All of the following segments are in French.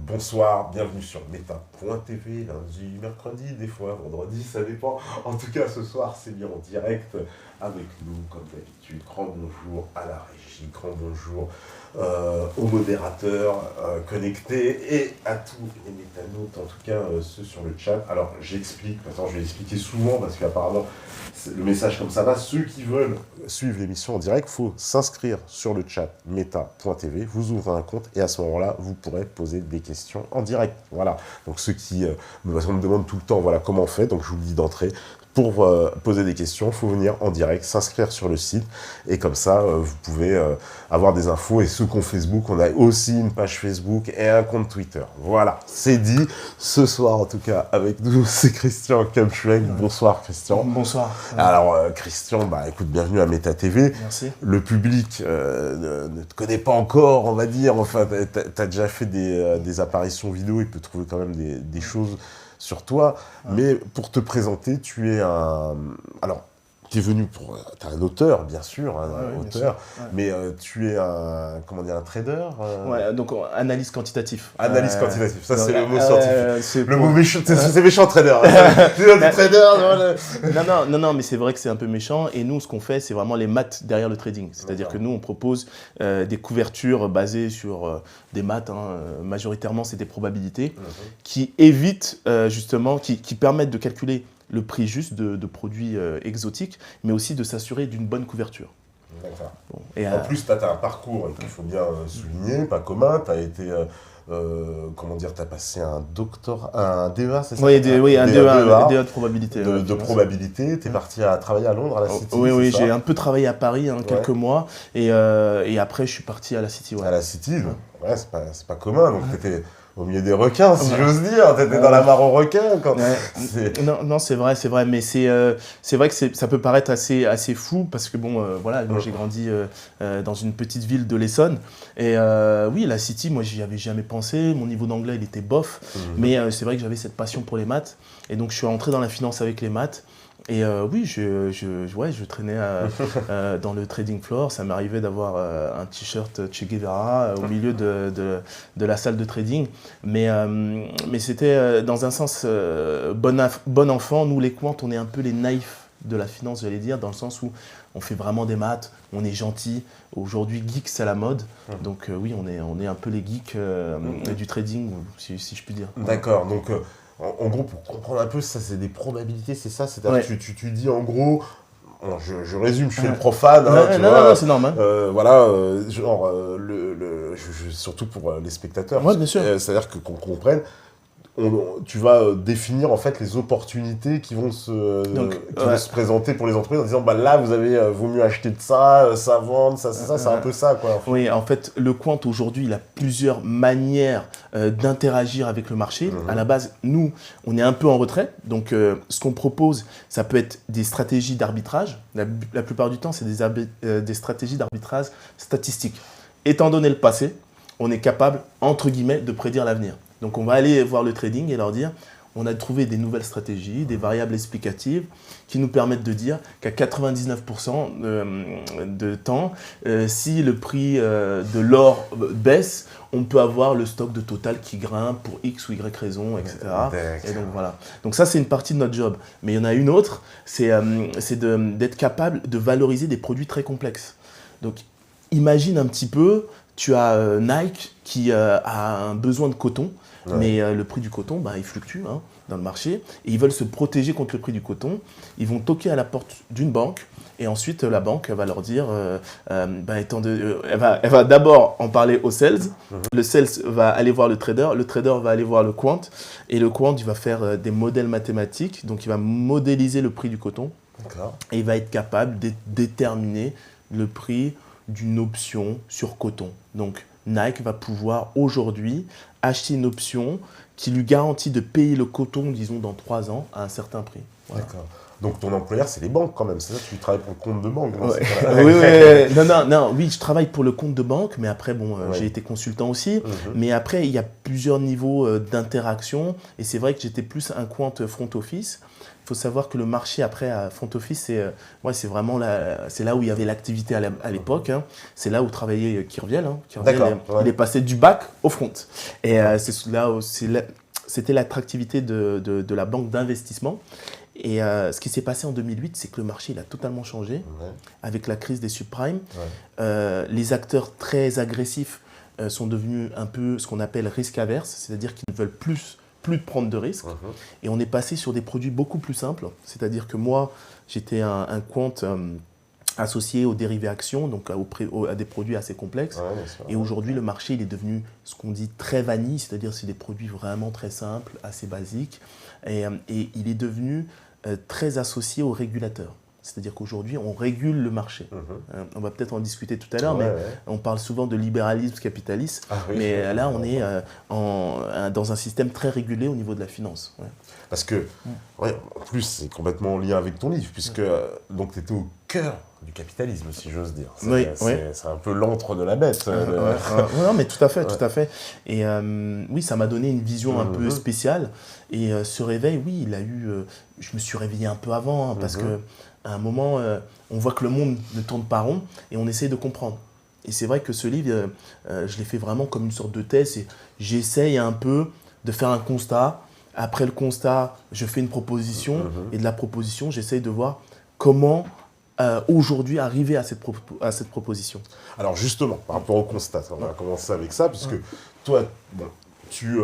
Bonsoir, bienvenue sur Meta.tv, lundi, mercredi, des fois vendredi, ça dépend. En tout cas, ce soir, c'est bien en direct avec nous, comme d'habitude. Grand bonjour à la régie, grand bonjour aux modérateurs connectés et à tous les métanotes, en tout cas ceux sur le chat. Alors, j'explique, maintenant je vais expliquer souvent parce qu'apparemment, le message comme ça va. Ceux qui veulent suivre l'émission en direct, il faut s'inscrire sur le chat meta.tv, vous ouvrez un compte et à ce moment-là, vous pourrez poser des questions en direct. Voilà. Donc ceux qui me demandent tout le temps, voilà comment on fait, donc je vous le dis d'entrée. Pour poser des questions, il faut venir en direct, s'inscrire sur le site et comme ça, vous pouvez avoir des infos. Et ceux qui ont Facebook, on a aussi une page Facebook et un compte Twitter. Voilà, c'est dit. Ce soir, en tout cas, avec nous, c'est Christian Kempschwenk. Bonsoir, Christian. Bonsoir. Alors, Christian, écoute, bienvenue à Meta TV. Merci. Le public ne te connaît pas encore, on va dire. Enfin, tu as déjà fait des apparitions vidéo, il peut trouver quand même des choses sur toi, mais pour te présenter, tu es un... Alors, tu es venu pour... Tu es un auteur, bien sûr, auteur, mais tu es un... Comment dire, un trader Ouais, donc analyse quantitatif. Analyse quantitative, ça c'est le mot scientifique. Le mot méchant, c'est méchant trader. Non, mais c'est vrai que c'est un peu méchant, et nous, ce qu'on fait, c'est vraiment les maths derrière le trading. C'est-à-dire que nous, on propose des couvertures basées sur des maths, majoritairement, c'est des probabilités, qui évitent, justement, qui permettent de calculer le prix juste de produits exotiques, mais aussi de s'assurer d'une bonne couverture. D'accord. Bon, et en plus, tu as un parcours qu'il faut bien souligner, pas commun. Tu as été, comment dire, tu as passé un DEA, c'est ça? Oui, un DEA de probabilité. De probabilité. Tu es parti à travailler à Londres, à la City. Oui, j'ai un peu travaillé à Paris, quelques mois, et après, je suis parti à la City. À la City, ouais, c'est pas commun. Donc, tu étais au milieu des requins, si j'ose dire. T'étais dans la mare aux requins. Quand... Non, c'est vrai, mais c'est vrai que ça peut paraître assez fou, parce que bon, voilà, moi j'ai grandi dans une petite ville de l'Essonne, et oui, la City, moi j'y avais jamais pensé, mon niveau d'anglais il était bof, mais c'est vrai que j'avais cette passion pour les maths, et donc je suis rentré dans la finance avec les maths. Et oui, je traînais dans le trading floor. Ça m'arrivait d'avoir un t-shirt Che Guevara au milieu de la salle de trading. Mais c'était dans un sens bon enfant. Nous, les quants, on est un peu les naïfs de la finance, j'allais dire, dans le sens où on fait vraiment des maths, on est gentil. Aujourd'hui, geek, c'est la mode. Donc oui, on est un peu les geeks du trading, si je puis dire. D'accord, donc... En gros, pour comprendre un peu, ça c'est des probabilités, c'est ça? C'est-à-dire que tu dis en gros, bon, je résume, je fais le profane. Non, c'est normal. Voilà, surtout pour les spectateurs. Ouais, bien sûr. C'est-à-dire qu'on comprenne, tu vas définir en fait les opportunités qui vont se présenter pour les entreprises en disant là vaut mieux acheter de ça vendre, ça c'est ça, c'est un peu ça quoi. Oui, en fait le quant aujourd'hui il a plusieurs manières d'interagir avec le marché. À la base, nous on est un peu en retrait, donc ce qu'on propose ça peut être des stratégies d'arbitrage. La plupart du temps c'est des stratégies d'arbitrage statistiques. Étant donné le passé, on est capable entre guillemets de prédire l'avenir. Donc on va aller voir le trading et leur dire on a trouvé des nouvelles stratégies, des variables explicatives qui nous permettent de dire qu'à 99% de temps, si le prix de l'or baisse, on peut avoir le stock de Total qui grimpe pour X ou Y raison, etc. Et donc voilà. Donc ça c'est une partie de notre job. Mais il y en a une autre, c'est d'être capable de valoriser des produits très complexes. Donc imagine un petit peu, tu as Nike qui a un besoin de coton. Mais le prix du coton, il fluctue dans le marché et ils veulent se protéger contre le prix du coton. Ils vont toquer à la porte d'une banque et ensuite la banque va leur dire, elle va d'abord en parler au sales, le sales va aller voir le trader va aller voir le quant et le quant il va faire des modèles mathématiques, donc il va modéliser le prix du coton et il va être capable de déterminer le prix d'une option sur coton. Donc Nike va pouvoir aujourd'hui acheter une option qui lui garantit de payer le coton, disons, dans 3 ans à un certain prix. Voilà. D'accord. Donc ton employeur, c'est les banques quand même, c'est ça? Tu travailles pour le compte de banque? Oui, je travaille pour le compte de banque, mais après, j'ai été consultant aussi. Mais après, il y a plusieurs niveaux d'interaction, et c'est vrai que j'étais plus un quant front office. faut savoir que le marché après à front office, c'est vraiment c'est là où il y avait l'activité à l'époque. Hein. C'est là où travaillait Kirviel. Hein. Kirviel, il est passé du back au front. Et c'est là où c'était l'attractivité de la banque d'investissement. Et ce qui s'est passé en 2008, c'est que le marché il a totalement changé avec la crise des subprimes. Les acteurs très agressifs sont devenus un peu ce qu'on appelle risque averse, c'est-à-dire qu'ils ne veulent plus de prendre de risques. Et on est passé sur des produits beaucoup plus simples. C'est-à-dire que moi, j'étais un quant associé aux dérivés actions, donc à des produits assez complexes. Et aujourd'hui, le marché il est devenu ce qu'on dit très vanille, c'est-à-dire c'est des produits vraiment très simples, assez basiques. Et il est devenu très associé aux régulateurs. C'est-à-dire qu'aujourd'hui, on régule le marché. On va peut-être en discuter tout à l'heure, mais on parle souvent de libéralisme capitaliste. Mais là, on est dans un système très régulé au niveau de la finance. Parce que, en plus, c'est complètement en lien avec ton livre, puisque tu étais au cœur du capitalisme, si j'ose dire. C'est un peu l'antre de la bête. Non, mais tout à fait, tout à fait. Et oui, ça m'a donné une vision un peu spéciale. Et ce réveil, oui, il a eu... je me suis réveillé un peu avant, hein, parce que à un moment, on voit que le monde ne tourne pas rond et on essaie de comprendre. Et c'est vrai que ce livre, je l'ai fait vraiment comme une sorte de thèse. J'essaye un peu de faire un constat. Après le constat, je fais une proposition. Et de la proposition, j'essaye de voir comment aujourd'hui arriver à cette proposition. Alors justement, par rapport au constat, on va commencer avec ça, puisque toi, tu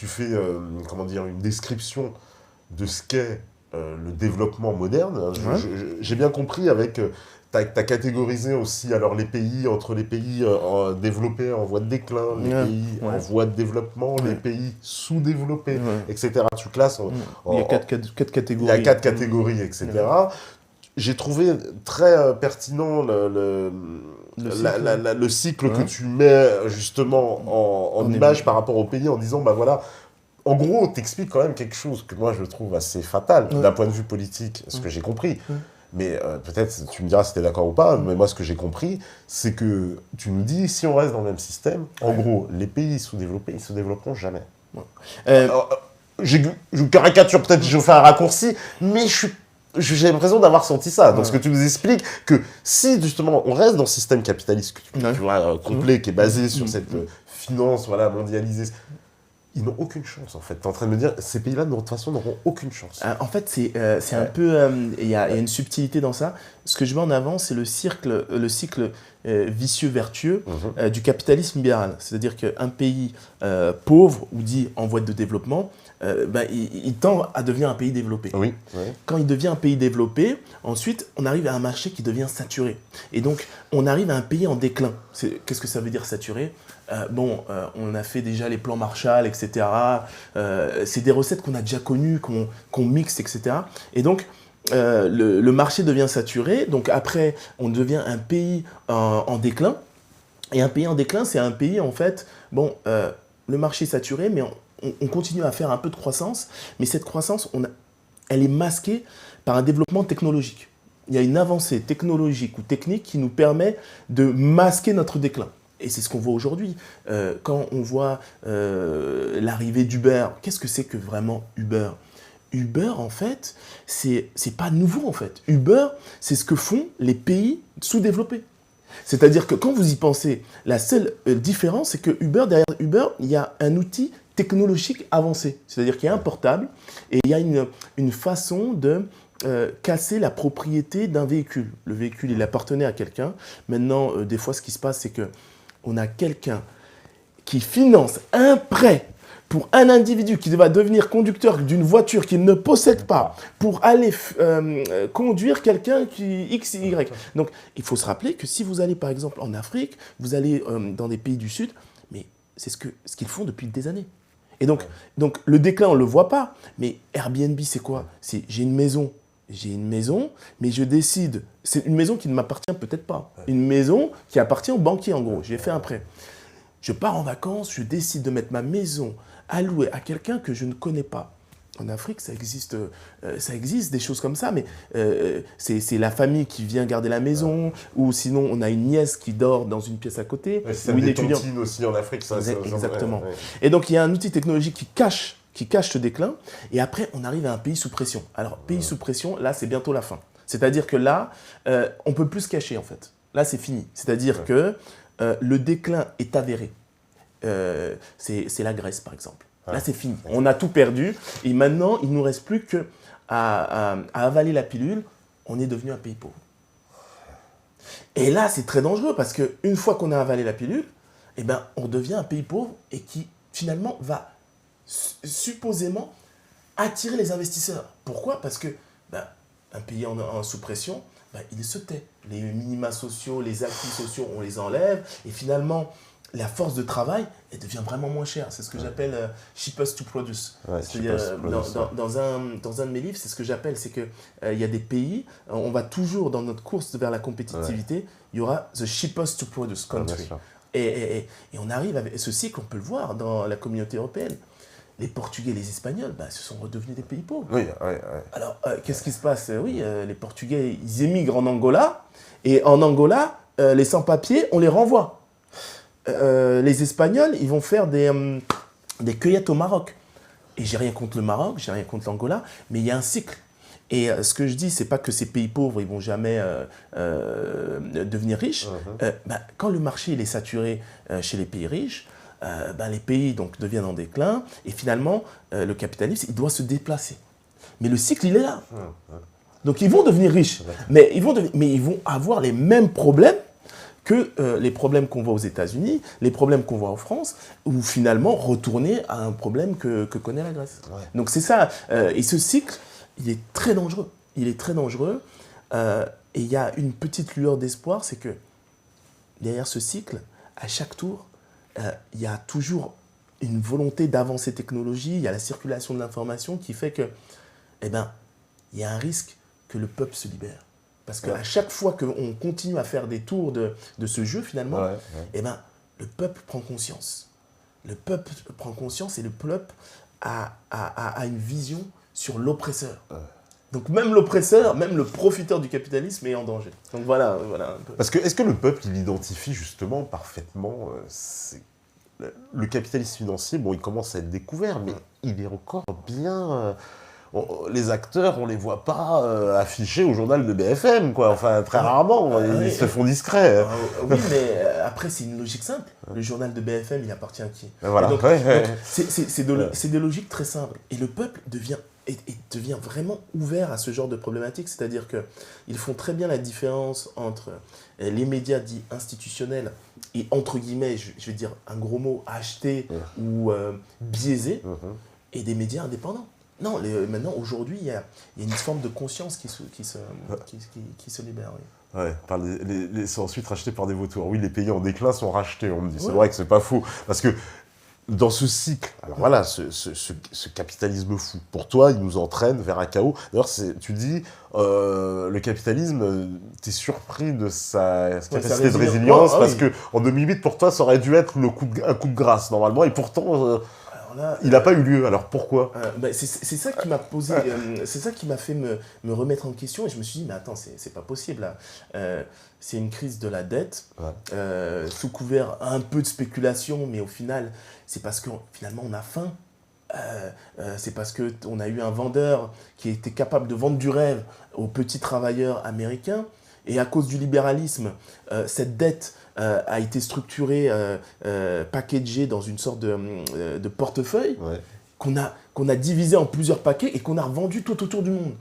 fais une description de ce qu'est le développement moderne. J'ai bien compris avec... tu as catégorisé aussi alors, les pays entre les pays développés en voie de déclin, les pays en voie de développement, les pays sous-développés, etc. Tu classes il y a quatre catégories. Il y a 4 catégories, etc. J'ai trouvé très pertinent le cycle que tu mets justement en image par rapport au pays en disant, en gros, t'expliques quand même quelque chose que moi je trouve assez fatal d'un point de vue politique, ce que j'ai compris. Mais peut-être, tu me diras si tu es d'accord ou pas, mais moi ce que j'ai compris, c'est que tu nous dis, si on reste dans le même système, en gros, les pays sous-développés, ils ne se développeront jamais. Je caricature, peut-être je fais un raccourci, mais j'ai l'impression d'avoir senti ça. Donc ce que tu nous expliques, que si justement on reste dans le système capitaliste complet, qui est basé sur cette finance mondialisée, ils n'ont aucune chance, en fait. Tu es en train de me dire, ces pays-là, de toute façon, n'auront aucune chance. En fait, c'est un peu... Il y a une subtilité dans ça. Ce que je mets en avant, c'est le cycle vicieux-vertueux du capitalisme libéral. C'est-à-dire qu'un pays pauvre, ou dit en voie de développement, il tend à devenir un pays développé. Quand il devient un pays développé, ensuite, on arrive à un marché qui devient saturé. Et donc, on arrive à un pays en déclin. Qu'est-ce que ça veut dire saturé ? On a fait déjà les plans Marshall, etc. C'est des recettes qu'on a déjà connues, qu'on mixe, etc. Et donc, le marché devient saturé. Donc après, on devient un pays en déclin. Et un pays en déclin, c'est un pays, en fait, le marché est saturé, mais on continue à faire un peu de croissance. Mais cette croissance, elle est masquée par un développement technologique. Il y a une avancée technologique ou technique qui nous permet de masquer notre déclin. Et c'est ce qu'on voit aujourd'hui. Quand on voit l'arrivée d'Uber, qu'est-ce que c'est que vraiment Uber ? Uber, en fait, c'est pas nouveau, en fait. Uber, c'est ce que font les pays sous-développés. C'est-à-dire que quand vous y pensez, la seule différence, c'est que derrière Uber, il y a un outil technologique avancé. C'est-à-dire qu'il y a un portable et il y a une façon de casser la propriété d'un véhicule. Le véhicule, il appartenait à quelqu'un. Maintenant, des fois, ce qui se passe, c'est que on a quelqu'un qui finance un prêt pour un individu qui va devenir conducteur d'une voiture qu'il ne possède pas pour aller conduire quelqu'un qui XY. Donc, il faut se rappeler que si vous allez, par exemple, en Afrique, vous allez dans des pays du Sud, mais c'est ce qu'ils font depuis des années. Et donc, le déclin, on ne le voit pas. Mais Airbnb, c'est quoi ? J'ai une maison, mais je décide, c'est une maison qui ne m'appartient peut-être pas. Une maison qui appartient au banquier, en gros. J'ai fait un prêt. Je pars en vacances, je décide de mettre ma maison à louer à quelqu'un que je ne connais pas. En Afrique, ça existe des choses comme ça, mais c'est la famille qui vient garder la maison, ou sinon on a une nièce qui dort dans une pièce à côté. C'est des tontines aussi en Afrique. Exactement. Et donc il y a un outil technologique qui cache qui cache ce déclin. Et après, on arrive à un pays sous pression. Alors, pays sous pression, là, c'est bientôt la fin. C'est-à-dire que là, on ne peut plus se cacher, en fait. Là, c'est fini. C'est-à-dire que le déclin est avéré. C'est la Grèce, par exemple. Là, c'est fini. On a tout perdu. Et maintenant, il ne nous reste plus qu'à avaler la pilule. On est devenu un pays pauvre. Et là, c'est très dangereux parce qu'une fois qu'on a avalé la pilule, eh ben, on devient un pays pauvre et qui, finalement, va supposément attirer les investisseurs. Pourquoi? Parce que un pays en sous pression, il se tait. Les minima sociaux, les acquis sociaux, on les enlève. Et finalement, la force de travail, elle devient vraiment moins chère. C'est ce que j'appelle cheapest to produce. C'est-à-dire, dans un de mes livres, c'est ce que j'appelle, c'est qu'il y a des pays, on va toujours, dans notre course vers la compétitivité, il y aura the cheapest to produce country. Et on arrive avec ce cycle, on peut le voir dans la communauté européenne. Les Portugais et les Espagnols, se sont redevenus des pays pauvres. Alors, qu'est-ce qui se passe? Les Portugais, ils émigrent en Angola, et en Angola, les sans-papiers, on les renvoie. Les Espagnols, ils vont faire des cueillettes au Maroc. Et j'ai rien contre le Maroc, j'ai rien contre l'Angola, mais il y a un cycle. Et ce que je dis, c'est pas que ces pays pauvres, ils vont jamais devenir riches. Quand le marché il est saturé chez les pays riches, les pays donc, deviennent en déclin. Et finalement, le capitalisme, il doit se déplacer. Mais le cycle, il est là. Donc ils vont devenir riches, mais ils vont avoir les mêmes problèmes que les problèmes qu'on voit aux États-Unis, les problèmes qu'on voit en France, ou finalement retourner à un problème que connaît la Grèce. Donc c'est ça. Et ce cycle, il est très dangereux. Il est très dangereux. Et il y a une petite lueur d'espoir, c'est que derrière ce cycle, à chaque tour, il y a toujours une volonté d'avancer technologie, il y a la circulation de l'information qui fait que, il y a un risque que le peuple se libère. Parce qu'à chaque fois qu'on continue à faire des tours de ce jeu, finalement, le peuple prend conscience. Le peuple prend conscience et le peuple a une vision sur l'oppresseur. Donc même l'oppresseur, même le profiteur du capitalisme est en danger. Donc voilà un peu. Parce que est-ce que le peuple, il identifie justement parfaitement le capitalisme financier? Bon, il commence à être découvert, mais il est encore bien... les acteurs, on les voit pas affichés au journal de BFM, quoi. Enfin, très rarement, ils se font discrets. Oui, mais après, c'est une logique simple. Le journal de BFM, il appartient à qui? Voilà. Donc, c'est des logiques très simples. Et le peuple devient vraiment ouvert à ce genre de problématiques. C'est-à-dire qu'ils font très bien la différence entre les médias dits institutionnels et, entre guillemets, je vais dire un gros mot, achetés ou biaisés, et des médias indépendants. Non, maintenant, aujourd'hui, il y a une forme de conscience qui se libère. C'est ensuite racheté par des vautours. Oui, les pays en déclin sont rachetés, on me dit. C'est vrai que c'est pas faux. Parce que dans ce cycle, alors voilà, ce capitalisme fou, pour toi, il nous entraîne vers un chaos. D'ailleurs, tu dis, le capitalisme, t'es surpris de sa capacité de résilience, parce qu'en 2008, pour toi, ça aurait dû être un coup de grâce, normalement, et pourtant... il n'a pas eu lieu, alors pourquoi? C'est ça qui m'a posé, c'est ça qui m'a fait me remettre en question et je me suis dit, mais attends, c'est pas possible là. C'est une crise de la dette, sous couvert un peu de spéculation, mais au final, c'est parce que finalement on a faim. C'est parce qu'on a eu un vendeur qui était capable de vendre du rêve aux petits travailleurs américains et à cause du libéralisme, cette dette a été structuré, packagé dans une sorte de portefeuille qu'on a divisé en plusieurs paquets et qu'on a revendu tout autour du monde.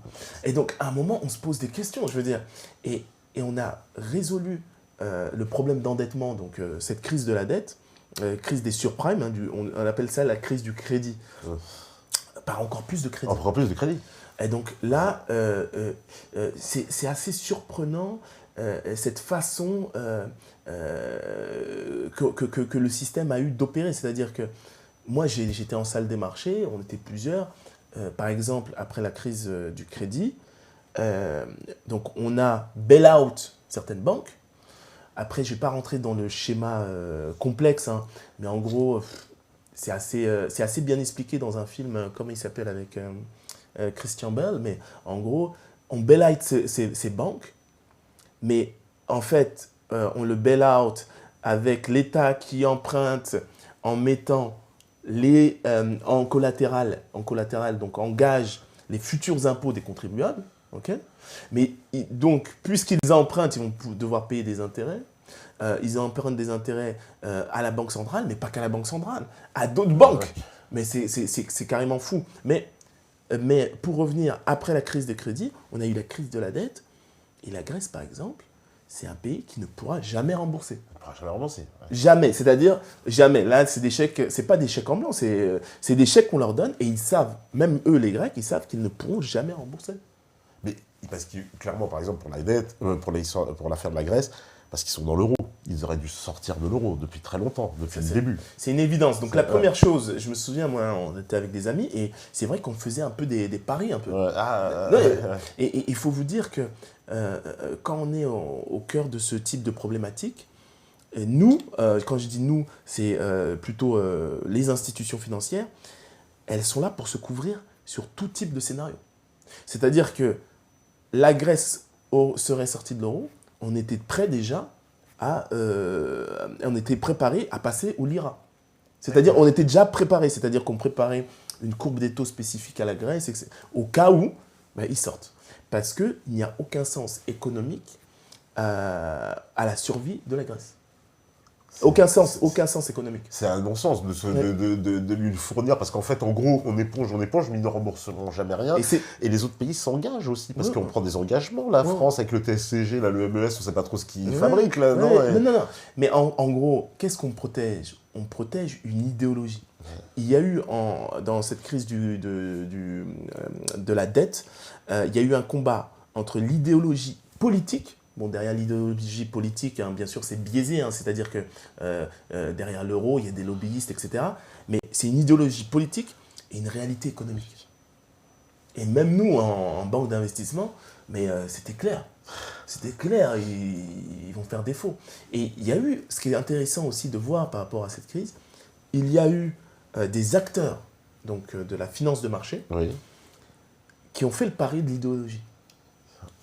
Et donc, à un moment, on se pose des questions, je veux dire. Et on a résolu le problème d'endettement, donc cette crise de la dette, crise des surprimes, on appelle ça la crise du crédit. Par encore plus de crédit. Encore plus de crédit. Et donc là, c'est assez surprenant cette façon que le système a eu d'opérer. C'est-à-dire que moi, j'étais en salle des marchés, on était plusieurs. Par exemple, après la crise du crédit, donc on a bail-out certaines banques. Après, je ne vais pas rentrer dans le schéma complexe, mais en gros, c'est assez bien expliqué dans un film, comment il s'appelle, avec Christian Bale. Mais en gros, on bail-out ces banques, mais en fait, on le bail-out avec l'État qui emprunte en mettant en collatéral, donc engagent les futurs impôts des contribuables. Okay, mais donc, puisqu'ils empruntent, ils vont devoir payer des intérêts. Ils empruntent des intérêts à la Banque centrale, mais pas qu'à la Banque centrale, à d'autres banques. Ouais. Mais c'est carrément fou. Mais pour revenir, après la crise des crédits, on a eu la crise de la dette. Et la Grèce, par exemple, c'est un pays qui ne pourra jamais rembourser. Il ne pourra jamais rembourser. Ouais. Jamais, c'est-à-dire jamais. Là, c'est des chèques, c'est pas des chèques en blanc, c'est des chèques qu'on leur donne et ils savent, même eux, les Grecs, ils savent qu'ils ne pourront jamais rembourser. Mais parce que, clairement, par exemple, pour la dette, pour l'affaire de la Grèce, parce qu'ils sont dans l'euro. Ils auraient dû sortir de l'euro depuis très longtemps, depuis le début. C'est une évidence. Donc la première chose, je me souviens, moi, on était avec des amis, et c'est vrai qu'on faisait un peu des paris, un peu. Et il faut vous dire que quand on est au cœur de ce type de problématique, nous, quand je dis nous, c'est plutôt les institutions financières, elles sont là pour se couvrir sur tout type de scénario. C'est-à-dire que la Grèce serait sortie de l'euro, on était prêt déjà on était préparé à passer au lira. C'est-à-dire on était déjà préparé, c'est-à-dire qu'on préparait une courbe des taux spécifique à la Grèce, etc., au cas où ils sortent. Parce qu'il n'y a aucun sens économique à la survie de la Grèce. Aucun sens économique. C'est un non-sens de lui le fournir, parce qu'en fait, en gros, on éponge, mais ils ne rembourseront jamais rien. Et les autres pays s'engagent aussi, parce qu'on prend des engagements. La France, avec le TSCG, là, le MES, on ne sait pas trop ce qu'ils fabriquent. Là, non. Mais en gros, qu'est-ce qu'on protège? On protège une idéologie. Ouais. Il y a eu, dans cette crise de la dette, il y a eu un combat entre l'idéologie politique. Bon, derrière l'idéologie politique, bien sûr, c'est biaisé, c'est-à-dire que derrière l'euro, il y a des lobbyistes, etc. Mais c'est une idéologie politique et une réalité économique. Et même nous, en banque d'investissement, c'était clair. C'était clair, ils vont faire défaut. Et il y a eu, ce qui est intéressant aussi de voir par rapport à cette crise, il y a eu des acteurs donc, de la finance de marché qui ont fait le pari de l'idéologie.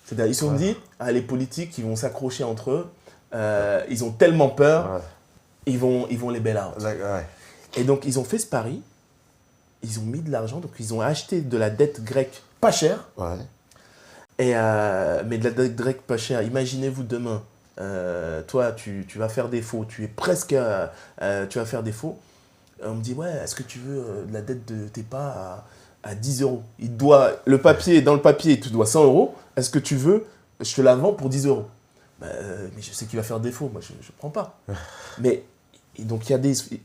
C'est-à-dire, ils se sont dit, les politiques, ils vont s'accrocher entre eux, ils ont tellement peur, ils vont les bail out. Et donc, ils ont fait ce pari, ils ont mis de l'argent, donc ils ont acheté de la dette grecque pas chère, mais de la dette grecque pas chère. Imaginez-vous demain, toi, tu vas faire défaut, tu es presque, tu vas faire défaut. On me dit, est-ce que tu veux de la dette de tes pas à 10 €. Dans le papier, tu dois 100 €. Est-ce que tu veux, je te la vends pour 10 €. Mais je sais qu'il va faire défaut, moi je ne prends pas. Et donc il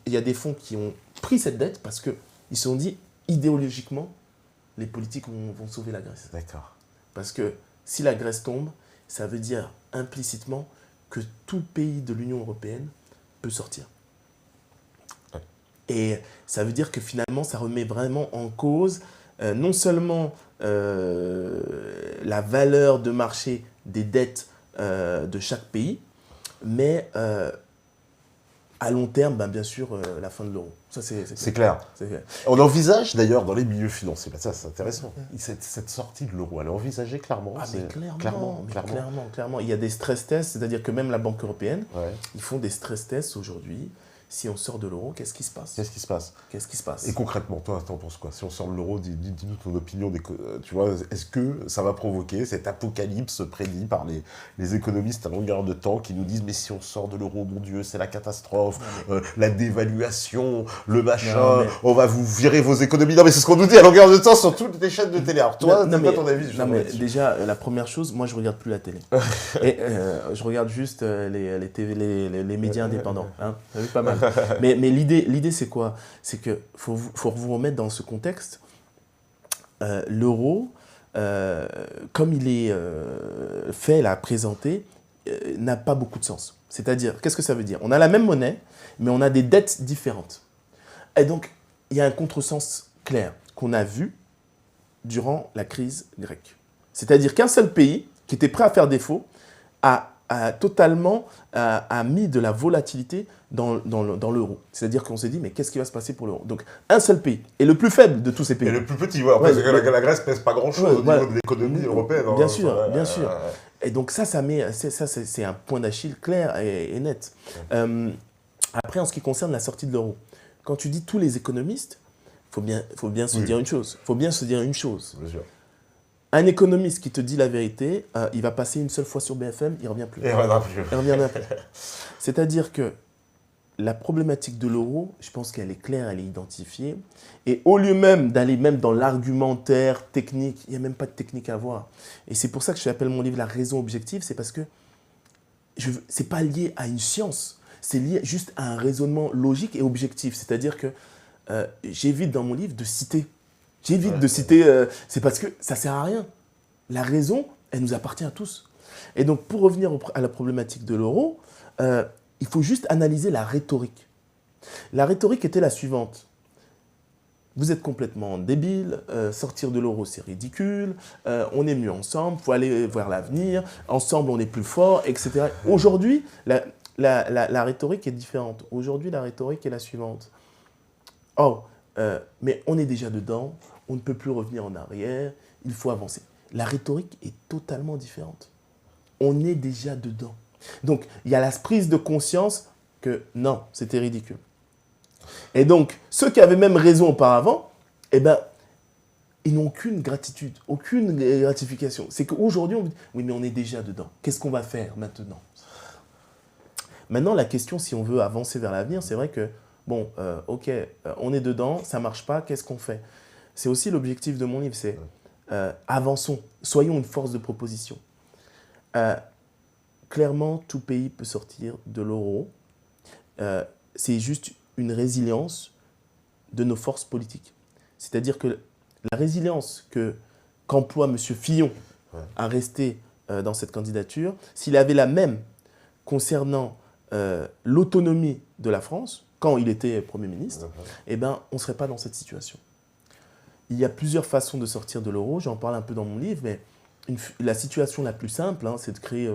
y a des fonds qui ont pris cette dette parce qu'ils se sont dit, idéologiquement, les politiques vont sauver la Grèce. D'accord. Parce que si la Grèce tombe, ça veut dire implicitement que tout pays de l'Union européenne peut sortir. Et ça veut dire que finalement, ça remet vraiment en cause non seulement la valeur de marché des dettes de chaque pays, mais à long terme, bien sûr, la fin de l'euro. Ça, c'est clair. On envisage d'ailleurs dans les milieux financiers, ça c'est intéressant, cette sortie de l'euro, elle est envisagée clairement. Clairement. Il y a des stress tests, c'est-à-dire que même la Banque européenne, ils font des stress tests aujourd'hui. Si on sort de l'euro, qu'est-ce qui se passe? Et concrètement, toi, t'en penses quoi? Si on sort de l'euro, dis-nous ton opinion. Tu vois, est-ce que ça va provoquer cet apocalypse prédit par les économistes à longueur de temps qui nous disent « Mais si on sort de l'euro, mon Dieu, c'est la catastrophe, la dévaluation, le machin, on va vous virer vos économies. » Non, mais c'est ce qu'on nous dit à longueur de temps sur toutes les chaînes de télé. Alors toi, c'est quoi ton avis? Déjà, la première chose, moi, je ne regarde plus la télé. Et je regarde juste les médias indépendants. T'as vu, pas mal. Mais l'idée, c'est quoi? C'est qu'il faut vous remettre dans ce contexte. L'euro, comme il est fait, là, présenté, n'a pas beaucoup de sens. C'est-à-dire, qu'est-ce que ça veut dire? On a la même monnaie, mais on a des dettes différentes. Et donc, il y a un contresens clair qu'on a vu durant la crise grecque. C'est-à-dire qu'un seul pays, qui était prêt à faire défaut, a mis de la volatilité dans l'euro. C'est-à-dire qu'on s'est dit, mais qu'est-ce qui va se passer pour l'euro? Donc, un seul pays, et le plus faible de tous ces pays. Et le plus petit, parce que la Grèce ne pèse pas grand-chose au niveau de l'économie européenne. Bien sûr. Et donc ça c'est un point d'Achille clair et net. Après, en ce qui concerne la sortie de l'euro, quand tu dis tous les économistes, faut bien se Oui. dire une chose. Faut bien se dire une chose. Bien sûr. Un économiste qui te dit la vérité, il va passer une seule fois sur BFM, il ne revient plus. Et voilà, plus. Il revient plus. C'est-à-dire que la problématique de l'euro, je pense qu'elle est claire, elle est identifiée. Et au lieu même d'aller même dans l'argumentaire technique, il n'y a même pas de technique à voir. Et c'est pour ça que je appelle mon livre La raison objective, c'est parce que ce n'est pas lié à une science, c'est lié juste à un raisonnement logique et objectif. C'est-à-dire que j'évite dans mon livre de citer. J'évite de citer, c'est parce que ça ne sert à rien. La raison, elle nous appartient à tous. Et donc, pour revenir à la problématique de l'euro, il faut juste analyser la rhétorique. La rhétorique était la suivante. Vous êtes complètement débile, sortir de l'euro c'est ridicule, on est mieux ensemble, il faut aller vers l'avenir, ensemble on est plus fort, etc. Aujourd'hui, la rhétorique est différente. Aujourd'hui, la rhétorique est la suivante. Oh, mais on est déjà dedans, on ne peut plus revenir en arrière, il faut avancer. La rhétorique est totalement différente. On est déjà dedans. Donc, il y a la prise de conscience que non, c'était ridicule. Et donc, ceux qui avaient même raison auparavant, eh ben, ils n'ont aucune gratitude, aucune gratification. C'est qu'aujourd'hui, on dit, oui, mais on est déjà dedans. Qu'est-ce qu'on va faire maintenant? Maintenant, la question, si on veut avancer vers l'avenir, c'est vrai que, bon, ok, on est dedans, ça ne marche pas, qu'est-ce qu'on fait? C'est aussi l'objectif de mon livre, c'est avançons, soyons une force de proposition. Clairement, tout pays peut sortir de l'euro. C'est juste une résilience de nos forces politiques. C'est-à-dire que la résilience qu'emploie M. Fillon à rester dans cette candidature, s'il avait la même concernant l'autonomie de la France, quand il était Premier ministre, eh ben, on ne serait pas dans cette situation. Il y a plusieurs façons de sortir de l'euro, j'en parle un peu dans mon livre, mais la situation la plus simple, c'est de créer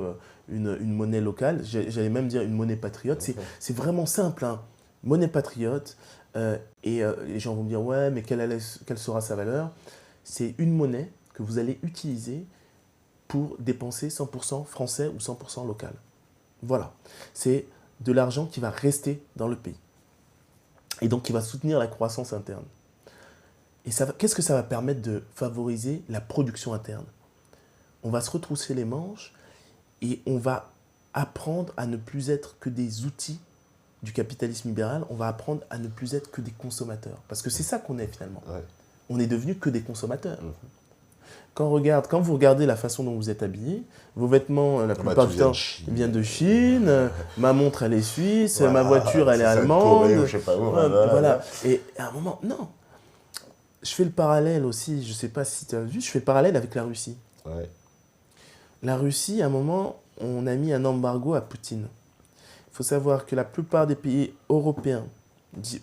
une monnaie locale, j'allais même dire une monnaie patriote, c'est vraiment simple, monnaie patriote, et les gens vont me dire, ouais, mais quelle sera sa valeur? C'est une monnaie que vous allez utiliser pour dépenser 100% français ou 100% local. Voilà, c'est de l'argent qui va rester dans le pays, et donc qui va soutenir la croissance interne. Et qu'est-ce que ça va permettre de favoriser la production interne? On va se retrousser les manches et on va apprendre à ne plus être que des outils du capitalisme libéral. On va apprendre à ne plus être que des consommateurs. Parce que c'est ça qu'on est finalement. Ouais. On est devenus que des consommateurs. Quand vous regardez la façon dont vous êtes habillés, vos vêtements, la plupart du temps, viennent de Chine, ma montre, elle est suisse, ma voiture, elle est allemande. Corée, je sais pas où, voilà. Et à un moment, non. Je fais le parallèle aussi, je ne sais pas si tu as vu, je fais le parallèle avec la Russie. Ouais. La Russie, à un moment, on a mis un embargo à Poutine. Il faut savoir que la plupart des pays européens,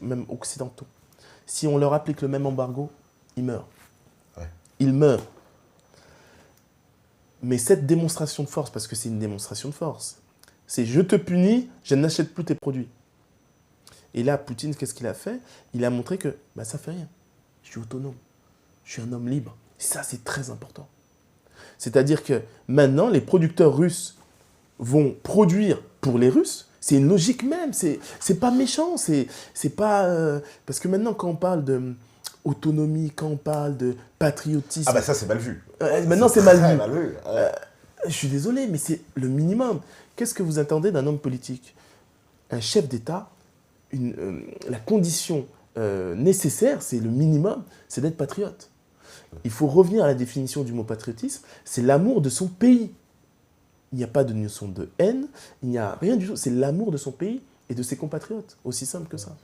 même occidentaux, si on leur applique le même embargo, ils meurent. Ouais. Ils meurent. Mais cette démonstration de force, parce que c'est une démonstration de force, c'est je te punis, je n'achète plus tes produits. Et là, Poutine, qu'est-ce qu'il a fait? Il a montré que ça ne fait rien. Je suis autonome. Je suis un homme libre. Et ça, c'est très important. C'est-à-dire que maintenant, les producteurs russes vont produire pour les Russes. C'est une logique même. C'est pas méchant. C'est pas... parce que maintenant, quand on parle d'autonomie, quand on parle de patriotisme... Ah bah ça, c'est mal vu. Maintenant, c'est mal vu. Je suis désolé, mais c'est le minimum. Qu'est-ce que vous attendez d'un homme politique? Un chef d'État, la condition nécessaire, c'est le minimum, c'est d'être patriote. Il faut revenir à la définition du mot patriotisme, c'est l'amour de son pays. Il n'y a pas de notion de haine, il n'y a rien du tout, c'est l'amour de son pays et de ses compatriotes, aussi simple que ça.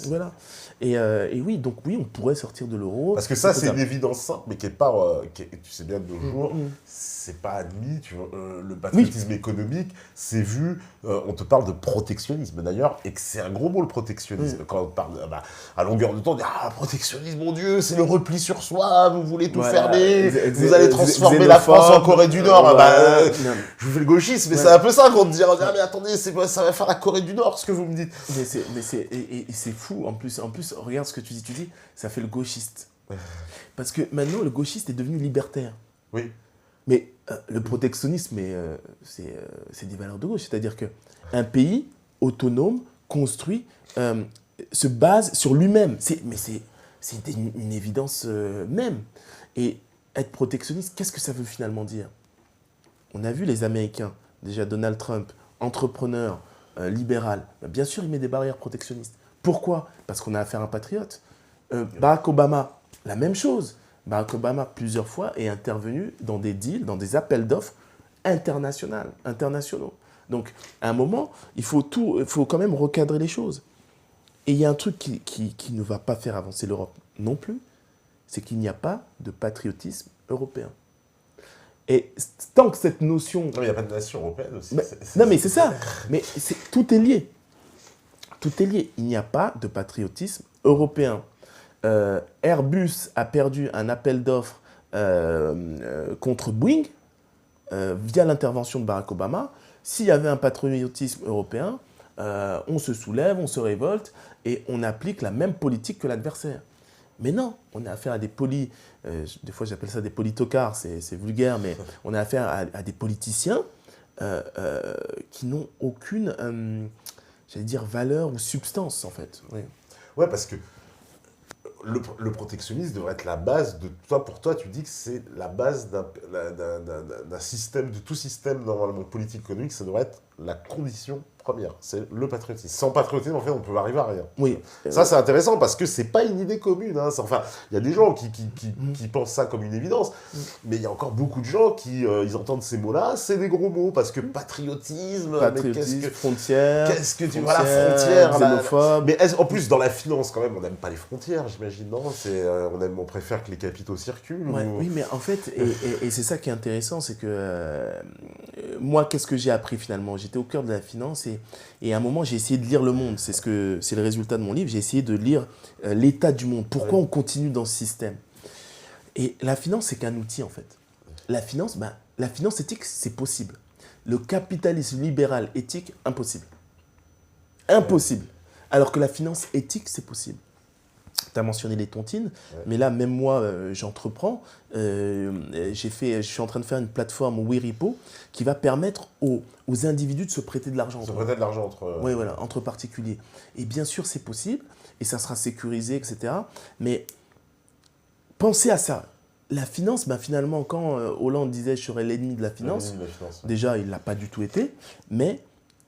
Voilà. Et oui, donc oui, on pourrait sortir de l'euro. Parce que ça, c'est une évidence simple, mais qui est pas, tu sais bien, de nos jours, c'est pas admis. Tu vois, le patriotisme économique, c'est vu, on te parle de protectionnisme d'ailleurs, et que c'est un gros mot le protectionnisme. Quand on parle à longueur de temps, on dit protectionnisme, mon Dieu, c'est le repli sur soi, vous voulez tout fermer, vous allez transformer la France en Corée du Nord. Je vous fais le gauchisme, mais c'est un peu ça qu'on te dit. Mais attendez, ça va faire la Corée du Nord, ce que vous me dites. Et c'est fou, en plus, regarde ce que tu dis, ça fait le gauchiste. Parce que maintenant, le gauchiste est devenu libertaire. Oui. Mais le protectionnisme, c'est des valeurs de gauche. C'est-à-dire qu'un pays autonome, construit, se base sur lui-même. Mais c'est une évidence même. Et être protectionniste, qu'est-ce que ça veut finalement dire? On a vu les Américains, déjà Donald Trump, entrepreneur, libéral, bien sûr il met des barrières protectionnistes. Pourquoi? Parce qu'on a affaire à un patriote. Barack Obama, la même chose. Barack Obama, plusieurs fois, est intervenu dans des deals, dans des appels d'offres internationaux. Donc, à un moment, il faut quand même recadrer les choses. Et il y a un truc qui ne va pas faire avancer l'Europe non plus, c'est qu'il n'y a pas de patriotisme européen. Et tant que cette notion... Non, il n'y a pas de nation européenne aussi. Non, mais c'est ça. Mais tout est lié. Tout est lié. Il n'y a pas de patriotisme européen. Airbus a perdu un appel d'offres contre Boeing via l'intervention de Barack Obama. S'il y avait un patriotisme européen, on se soulève, on se révolte et on applique la même politique que l'adversaire. Mais non, on a affaire à des des fois j'appelle ça des politocards, c'est vulgaire, mais on a affaire à des politiciens qui n'ont aucune, j'allais dire, valeur ou substance en fait. Oui. Ouais, parce que le protectionnisme devrait être la base de toi. Pour toi, tu dis que c'est la base d'un système, de tout système normalement politique économique, ça devrait être la condition première. C'est le patriotisme. Sans patriotisme, en fait, on ne peut arriver à rien. Oui. Ça, c'est intéressant parce que c'est pas une idée commune. Hein. Enfin, il y a des gens qui pensent ça comme une évidence, mais il y a encore beaucoup de gens qui ils entendent ces mots-là, c'est des gros mots parce que patriotisme, frontière, voilà, frontière, xénophobe. Mais en plus, dans la finance, quand même, on n'aime pas les frontières, j'imagine, non? On préfère que les capitaux circulent. Ouais, oui, mais en fait, et c'est ça qui est intéressant, c'est que moi, qu'est-ce que j'ai appris finalement? J'étais au cœur de la finance et à un moment, j'ai essayé de lire le monde. C'est le résultat de mon livre. J'ai essayé de lire l'état du monde. Pourquoi on continue dans ce système? Et la finance, c'est qu'un outil en fait. La finance éthique, c'est possible. Le capitalisme libéral éthique, impossible. Impossible. Alors que la finance éthique, c'est possible. Tu as mentionné les tontines, mais là, même moi, j'entreprends. Je suis en train de faire une plateforme WeRepo qui va permettre aux individus de se prêter de l'argent. Se prêter de l'argent entre particuliers. Et bien sûr, c'est possible, et ça sera sécurisé, etc. Mais pensez à ça. La finance, finalement, quand Hollande disait « je serai l'ennemi de la finance », déjà, il ne l'a pas du tout été, mais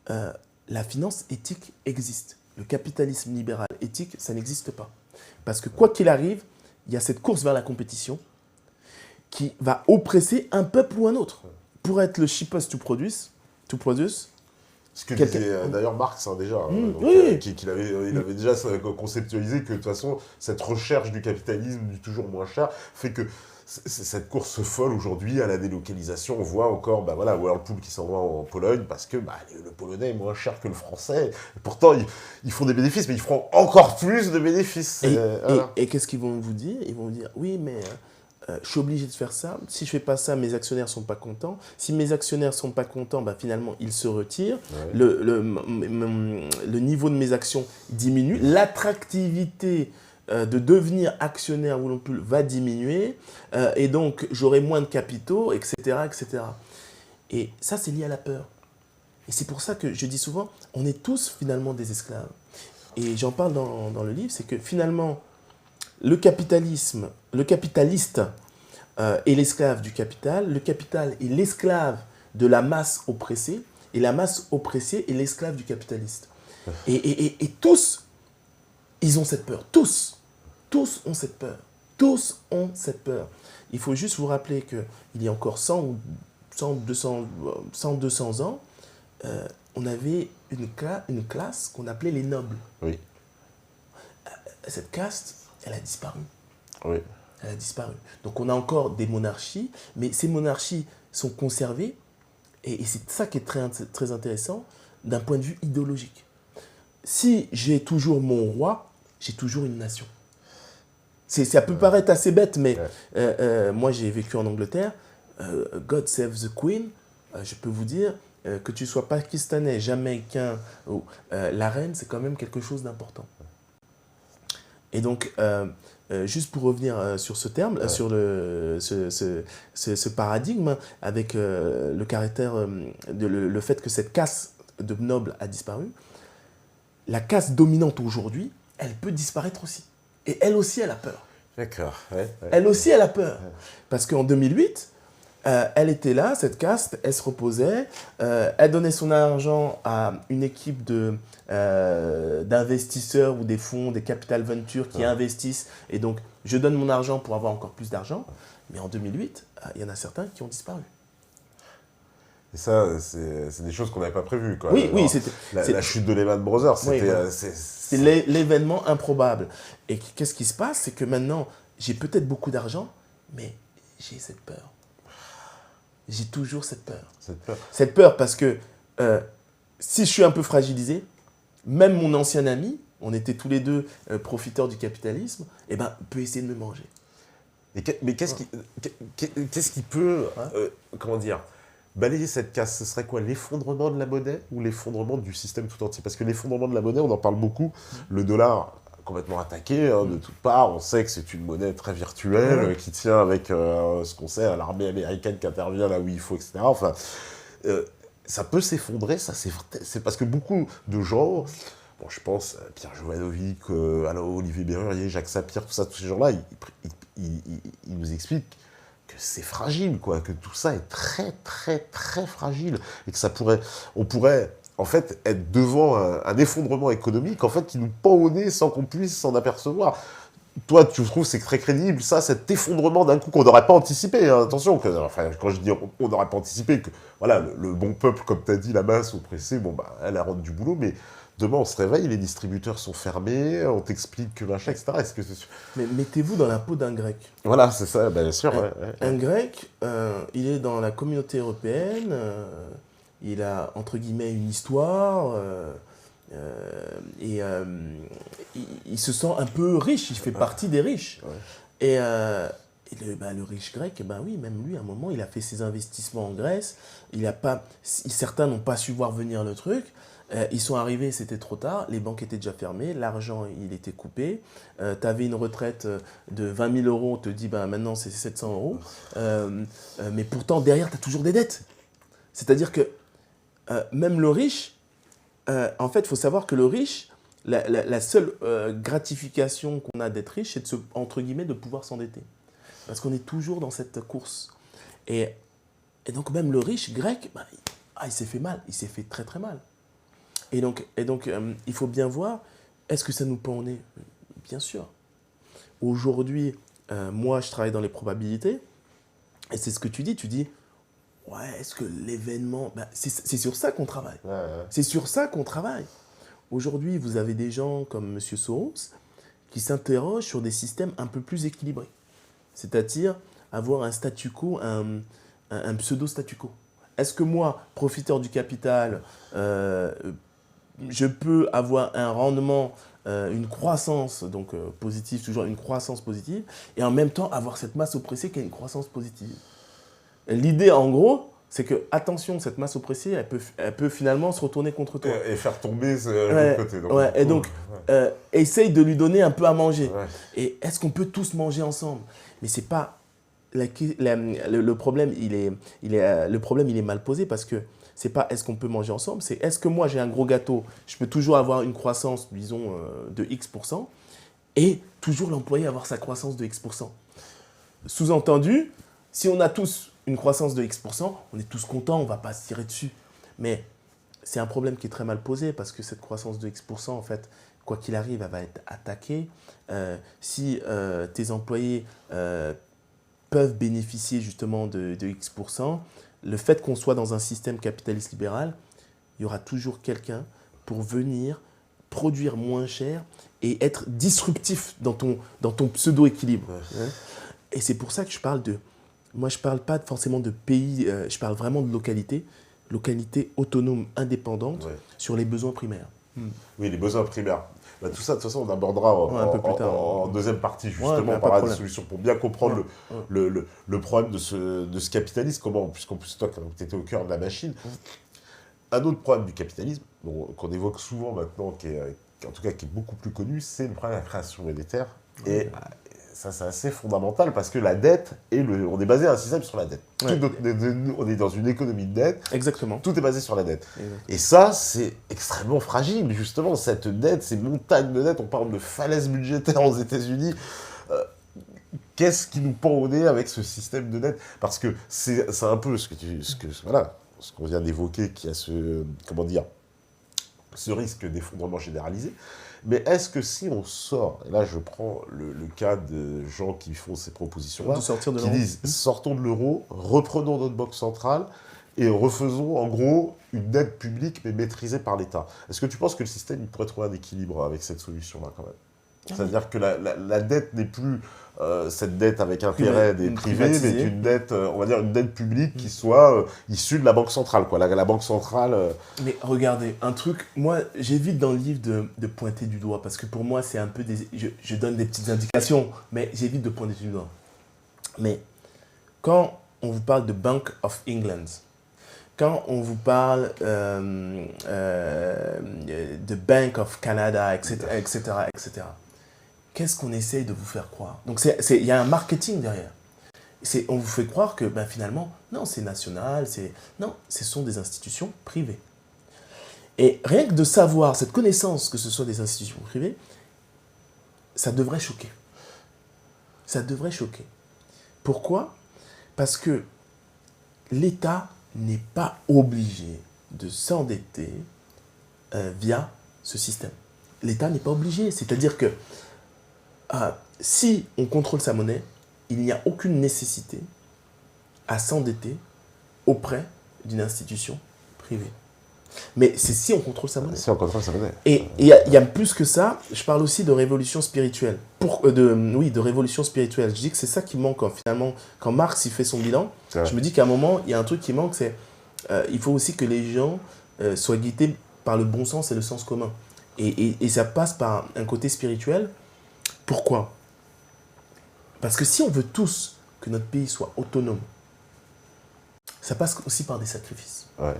la finance éthique existe. Le capitalisme libéral éthique, ça n'existe pas. Parce que quoi qu'il arrive, il y a cette course vers la compétition qui va oppresser un peuple ou un autre. Pour être le cheapest to produce. Ce que disait d'ailleurs Marx, déjà, oui. il avait déjà conceptualisé que de toute façon, cette recherche du capitalisme du toujours moins cher fait que cette course folle aujourd'hui à la délocalisation, on voit encore Whirlpool qui s'en va en Pologne parce que le polonais est moins cher que le français. Et pourtant, ils font des bénéfices, mais ils feront encore plus de bénéfices. Et qu'est-ce qu'ils vont vous dire? Ils vont vous dire, oui, mais je suis obligé de faire ça. Si je ne fais pas ça, mes actionnaires ne sont pas contents. Si mes actionnaires ne sont pas contents, finalement, ils se retirent. Ouais. Le niveau de mes actions diminue. L'attractivité de devenir actionnaire Whirlpool va diminuer. Et donc, j'aurai moins de capitaux, etc., etc. Et ça, c'est lié à la peur. Et c'est pour ça que je dis souvent, on est tous finalement des esclaves. Et j'en parle dans le livre, c'est que finalement, le capitaliste est l'esclave du capital, le capital est l'esclave de la masse oppressée, et la masse oppressée est l'esclave du capitaliste. Et tous, ils ont cette peur. Tous ont cette peur. Tous ont cette peur. Il faut juste vous rappeler qu'il y a encore 100, 200 ans, on avait une classe qu'on appelait les nobles. Oui. Cette caste, elle a disparu. Oui. Elle a disparu. Donc on a encore des monarchies, mais ces monarchies sont conservées, et c'est ça qui est très, très intéressant d'un point de vue idéologique. Si j'ai toujours mon roi, j'ai toujours une nation. Ça peut paraître assez bête, mais moi j'ai vécu en Angleterre. God save the Queen. Je peux vous dire que tu sois pakistanais, jamaïcain, ou la reine, c'est quand même quelque chose d'important. Et donc, juste pour revenir sur ce terme, sur ce paradigme, avec le caractère, le fait que cette caste de nobles a disparu, la caste dominante aujourd'hui, elle peut disparaître aussi. Et elle aussi, elle a peur. D'accord. Elle aussi, elle a peur. Parce qu'en 2008, elle était là, cette caste, elle se reposait, elle donnait son argent à une équipe d'investisseurs ou des fonds, des capital ventures qui investissent. Et donc, je donne mon argent pour avoir encore plus d'argent. Mais en 2008, il y en a certains qui ont disparu. Et ça, c'est des choses qu'on n'avait pas prévues, quoi. Oui, Alors, c'était la chute de Lehman Brothers, c'était... voilà. C'est l'événement improbable. Et qu'est-ce qui se passe? C'est que maintenant, j'ai peut-être beaucoup d'argent, mais j'ai cette peur. J'ai toujours cette peur. Cette peur parce que si je suis un peu fragilisé, même mon ancien ami, on était tous les deux profiteurs du capitalisme, eh ben, peut essayer de me manger. Mais qu'est-ce qui peut, comment dire, balayer cette casse? Ce serait quoi? L'effondrement de la monnaie ou l'effondrement du système tout entier? Parce que l'effondrement de la monnaie, on en parle beaucoup. Le dollar, complètement attaqué de toutes parts. On sait que c'est une monnaie très virtuelle qui tient avec ce qu'on sait, l'armée américaine qui intervient là où il faut, etc. Enfin, ça peut s'effondrer, ça c'est parce que beaucoup de gens, bon, je pense à Pierre Jovanovic, Olivier Bérurier, Jacques Sapir, tous ces gens-là, ils nous expliquent que c'est fragile, quoi, que tout ça est très, très, très fragile et que on pourrait en fait être devant un effondrement économique en fait qui nous pend au nez sans qu'on puisse s'en apercevoir. Toi, tu trouves que c'est très crédible, ça, cet effondrement d'un coup qu'on n'aurait pas anticipé, hein, attention, quand je dis on n'aurait pas anticipé, que voilà, le bon peuple, comme tu as dit, la masse oppressée, bon, bah, elle a rendu du boulot, mais demain on se réveille, les distributeurs sont fermés, on t'explique que machin, etc. Est-ce que c'est... Mais mettez-vous dans la peau d'un Grec. Voilà, c'est ça, bien sûr. Un Grec, il est dans la communauté européenne, il a, entre guillemets, une histoire, et il se sent un peu riche, il fait partie des riches. Et le riche grec, ben oui, même lui, à un moment, il a fait ses investissements en Grèce, certains n'ont pas su voir venir le truc. Ils sont arrivés, c'était trop tard, les banques étaient déjà fermées, l'argent il était coupé, tu avais une retraite de 20 000 euros, on te dit ben, maintenant c'est 700 euros, mais pourtant derrière tu as toujours des dettes. C'est-à-dire que même le riche, en fait il faut savoir que le riche, la seule gratification qu'on a d'être riche, c'est entre guillemets de pouvoir s'endetter. Parce qu'on est toujours dans cette course. Et donc même le riche grec, ben, il s'est fait mal, il s'est fait très très mal. Et donc il faut bien voir, est-ce que ça nous pend au nez? Bien sûr. Aujourd'hui, moi, je travaille dans les probabilités, et c'est ce que tu dis, ouais, est-ce que l'événement... Ben, c'est sur ça qu'on travaille. C'est sur ça qu'on travaille. Aujourd'hui, vous avez des gens comme M. Soros qui s'interrogent sur des systèmes un peu plus équilibrés. C'est-à-dire avoir un statu quo, un pseudo-statu quo. Est-ce que moi, profiteur du capital, je peux avoir un rendement, une croissance donc positive, toujours une croissance positive, et en même temps avoir cette masse oppressée qui a une croissance positive. L'idée, en gros, c'est que, attention, cette masse oppressée, elle peut finalement se retourner contre toi. Et faire tomber l'autre côté. Donc, et donc, essaye de lui donner un peu à manger. Et est-ce qu'on peut tous manger ensemble? Mais c'est pas... le problème, il est mal posé parce que c'est pas est-ce qu'on peut manger ensemble, c'est est-ce que moi j'ai un gros gâteau, je peux toujours avoir une croissance, disons, de X%, et toujours l'employé avoir sa croissance de X%. Sous-entendu, si on a tous une croissance de X%, on est tous contents, on ne va pas se tirer dessus. Mais c'est un problème qui est très mal posé parce que cette croissance de X%, en fait, quoi qu'il arrive, elle va être attaquée. Si tes employés peuvent bénéficier justement de X%, le fait qu'on soit dans un système capitaliste libéral, il y aura toujours quelqu'un pour venir produire moins cher et être disruptif dans ton pseudo-équilibre. Et c'est pour ça que je parle de... Moi, je ne parle pas forcément de pays, je parle vraiment de localité autonome, indépendante, sur les besoins primaires. Oui, les besoins primaires. Bah, tout ça, de toute façon, on abordera un peu plus tard, en deuxième partie, justement, on parlera des solutions pour bien comprendre le problème de ce capitalisme, puisqu'en plus, toi, tu étais au cœur de la machine. Un autre problème du capitalisme, qu'on évoque souvent maintenant, qui est beaucoup plus connu, c'est le problème de la création monétaire. Et ça c'est assez fondamental parce que la dette, on est basé à un système sur la dette. Ouais. On est dans une économie de dette. Exactement. Tout est basé sur la dette. Exactement. Et ça, c'est extrêmement fragile, justement, cette dette, ces montagnes de dettes. On parle de falaises budgétaires aux États-Unis. Qu'est-ce qui nous pend au nez avec ce système de dette? Parce que c'est un peu ce qu'on vient d'évoquer, qui a ce risque d'effondrement généralisé. Mais est-ce que si on sort, et là je prends le cas de gens qui font ces propositions-là, qui disent sortons de l'euro, reprenons notre banque centrale et refaisons en gros une dette publique mais maîtrisée par l'État. Est-ce que tu penses que le système pourrait trouver un équilibre avec cette solution-là quand même? C'est-à-dire que la dette n'est plus cette dette avec intérêt des privés, mais une dette, on va dire une dette publique qui soit issue de la banque centrale, quoi. La banque centrale. Mais regardez, un truc, moi j'évite dans le livre de pointer du doigt, parce que pour moi c'est un peu je donne des petites indications, mais j'évite de pointer du doigt. Mais quand on vous parle de Bank of England, quand on vous parle de Bank of Canada, etc., qu'est-ce qu'on essaye de vous faire croire? Donc il y a un marketing derrière. On vous fait croire que finalement, non, c'est national, non, ce sont des institutions privées. Et rien que de savoir, cette connaissance que ce soit des institutions privées, ça devrait choquer. Ça devrait choquer. Pourquoi? Parce que l'État n'est pas obligé de s'endetter via ce système. L'État n'est pas obligé. C'est-à-dire que si on contrôle sa monnaie, il n'y a aucune nécessité à s'endetter auprès d'une institution privée. Mais c'est si on contrôle sa monnaie. Si on contrôle sa monnaie. Et il y a plus que ça, je parle aussi de révolution spirituelle. De révolution spirituelle. Je dis que c'est ça qui manque finalement. Quand Marx il fait son bilan, je me dis qu'à un moment, il y a un truc qui manque, c'est il faut aussi que les gens soient guidés par le bon sens et le sens commun. Et ça passe par un côté spirituel. Pourquoi? Parce que si on veut tous que notre pays soit autonome, ça passe aussi par des sacrifices. Ouais.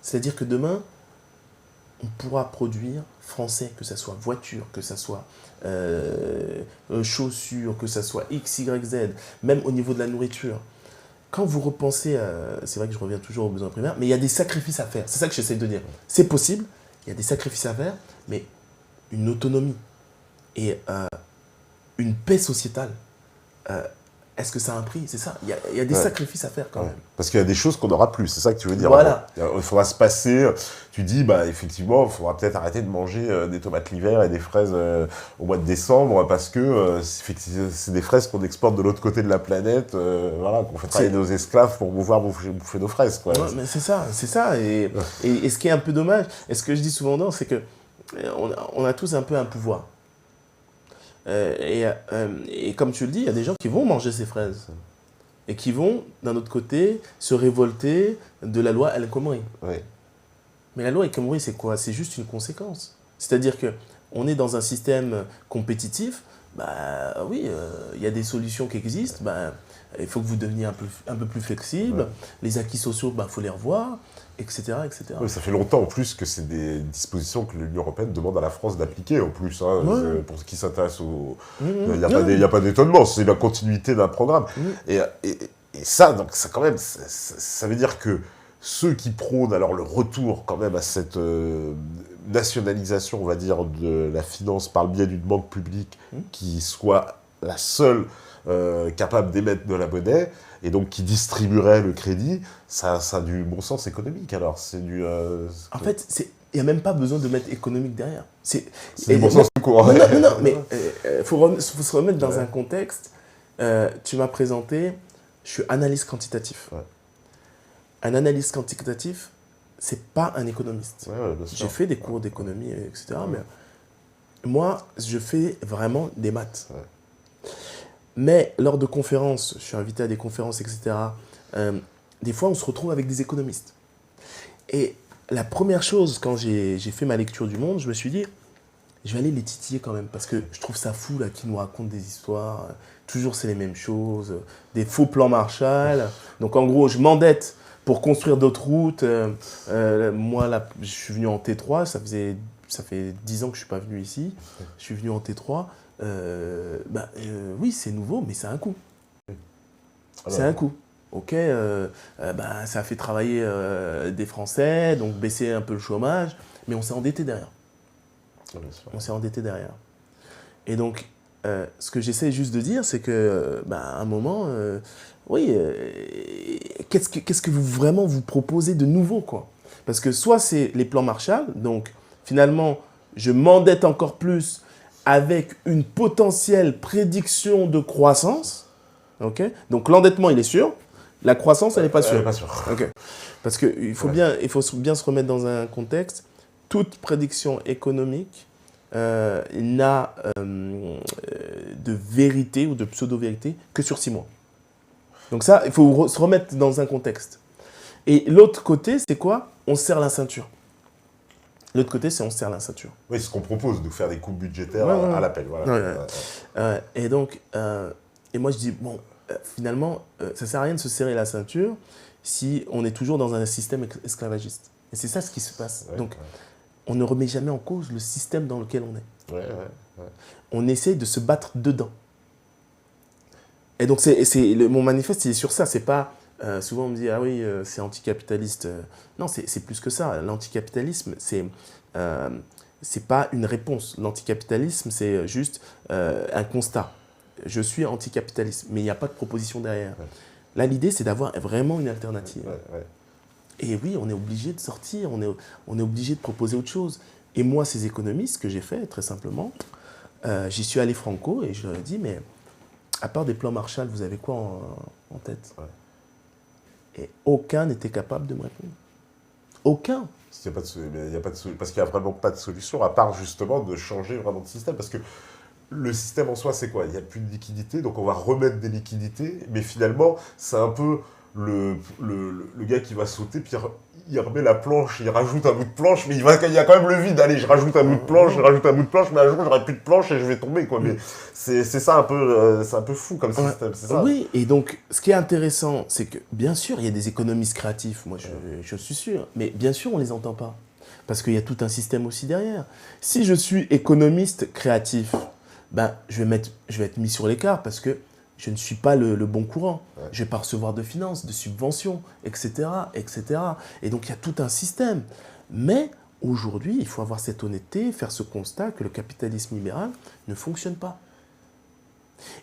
C'est-à-dire que demain, on pourra produire français, que ce soit voiture, que ce soit chaussures, que ce soit X, Y, Z, même au niveau de la nourriture. Quand vous repensez, c'est vrai que je reviens toujours aux besoins primaires, mais il y a des sacrifices à faire. C'est ça que j'essaie de dire. C'est possible, il y a des sacrifices à faire, mais une autonomie et une paix sociétale, est-ce que ça a un prix? C'est ça. Il y a des sacrifices à faire quand même. Parce qu'il y a des choses qu'on n'aura plus, c'est ça que tu veux dire. Voilà. Il faudra se passer, tu dis, effectivement, il faudra peut-être arrêter de manger des tomates l'hiver et des fraises au mois de décembre, parce que c'est des fraises qu'on exporte de l'autre côté de la planète, qu'on fait travailler nos esclaves pour pouvoir bouffer nos fraises. Quoi. Ouais, mais c'est ça. Et ce qui est un peu dommage, et ce que je dis souvent, c'est que on a tous un peu un pouvoir. Et comme tu le dis, il y a des gens qui vont manger ces fraises et qui vont, d'un autre côté, se révolter de la loi El Khomri. Oui. Mais la loi El Khomri, c'est quoi? C'est juste une conséquence. C'est-à-dire qu'on est dans un système compétitif, oui, il y a des solutions qui existent, il faut que vous deveniez un peu plus flexible, les acquis sociaux, faut les revoir, etc. Oui, ça fait longtemps en plus que c'est des dispositions que l'Union européenne demande à la France d'appliquer en plus. Pour ceux qui s'intéressent il n'y a pas d'étonnement, c'est la continuité d'un programme. Et ça, donc, quand même, ça veut dire que ceux qui prônent alors le retour quand même à cette nationalisation, on va dire, de la finance par le biais d'une banque publique qui soit la seule capable d'émettre de la monnaie, et donc qui distribuerait le crédit, ça a du bon sens économique alors. En fait, il n'y a même pas besoin de mettre économique derrière. C'est du bon sens tout court. Non, mais il faut se remettre dans un contexte. Tu m'as présenté, je suis analyste quantitatif. Ouais. Un analyste quantitatif, c'est pas un économiste. J'ai fait des cours d'économie, etc. Mais moi, je fais vraiment des maths. Ouais. Mais lors de conférences, je suis invité à des conférences, etc., des fois, on se retrouve avec des économistes. Et la première chose, quand j'ai fait ma lecture du Monde, je me suis dit, je vais aller les titiller quand même, parce que je trouve ça fou là qu'ils nous racontent des histoires. Toujours, c'est les mêmes choses, des faux plans Marshall. Donc, en gros, je m'endette pour construire d'autres routes. Moi, là, je suis venu en T3, ça fait 10 ans que je ne suis pas venu ici. Je suis venu en T3. oui, c'est nouveau, mais ça a un coût. Alors, C'est un coût. Ok, ça a fait travailler des Français, donc baisser un peu le chômage, mais on s'est endetté derrière. bien sûr. On s'est endetté derrière. Et donc, ce que j'essaie juste de dire, c'est que, à un moment, qu'est-ce que vous vraiment vous proposez de nouveau, quoi? Parce que soit c'est les plans Marshall, donc finalement, je m'endette encore plus avec une potentielle prédiction de croissance. Ok, donc l'endettement, il est sûr. La croissance, elle n'est pas sûre. Pas sûr. Ok. Parce qu'il faut, il faut bien se remettre dans un contexte. Toute prédiction économique n'a de vérité ou de pseudo-vérité que sur 6 mois. Donc ça, il faut se remettre dans un contexte. Et l'autre côté, c'est quoi? On se serre la ceinture. L'autre côté, c'est on se serre la ceinture. Oui, c'est ce qu'on propose, de faire des coupes budgétaires Ouais. à l'appel. Voilà. Et donc, et moi je dis, bon, finalement, ça ne sert à rien de se serrer la ceinture si on est toujours dans un système esclavagiste. Et c'est ça ce qui se passe. Donc, on ne remet jamais en cause le système dans lequel on est. On essaye de se battre dedans. Et donc, mon manifeste, il est sur ça. C'est pas, souvent on me dit, ah oui, c'est anticapitaliste. Non, c'est plus que ça. L'anticapitalisme, c'est pas une réponse. L'anticapitalisme, c'est juste un constat. Je suis anticapitaliste, mais il n'y a pas de proposition derrière. Là, l'idée, c'est d'avoir vraiment une alternative. Et oui, on est obligé de sortir, on est obligé de proposer autre chose. Et moi, ces économistes, ce que j'ai fait, très simplement, j'y suis allé franco et je leur ai dit, mais à part des plans Marshall, vous avez quoi en tête? Et aucun n'était capable de me répondre. Aucun. Il n'y a pas de parce qu'il n'y a vraiment pas de solution, à part justement de changer vraiment de système. Parce que le système en soi, c'est quoi? Il n'y a plus de liquidité, donc on va remettre des liquidités, mais finalement, c'est un peu le gars qui va sauter, puis il remet la planche, il rajoute un bout de planche, mais il y a quand même le vide. Allez, je rajoute un bout de planche, mais un jour, j'aurai plus de planche et je vais tomber, quoi. Mais c'est ça un peu, c'est un peu fou comme système, c'est ça? Oui, et donc, ce qui est intéressant, c'est que, bien sûr, il y a des économistes créatifs, moi, je suis sûr, mais bien sûr, on ne les entend pas, parce qu'il y a tout un système aussi derrière. Si je suis économiste créatif, je vais être mis sur l'écart parce que je ne suis pas le bon courant. Je ne vais pas recevoir de finances, de subventions, etc., etc. Et donc, il y a tout un système. Mais aujourd'hui, il faut avoir cette honnêteté, faire ce constat que le capitalisme libéral ne fonctionne pas.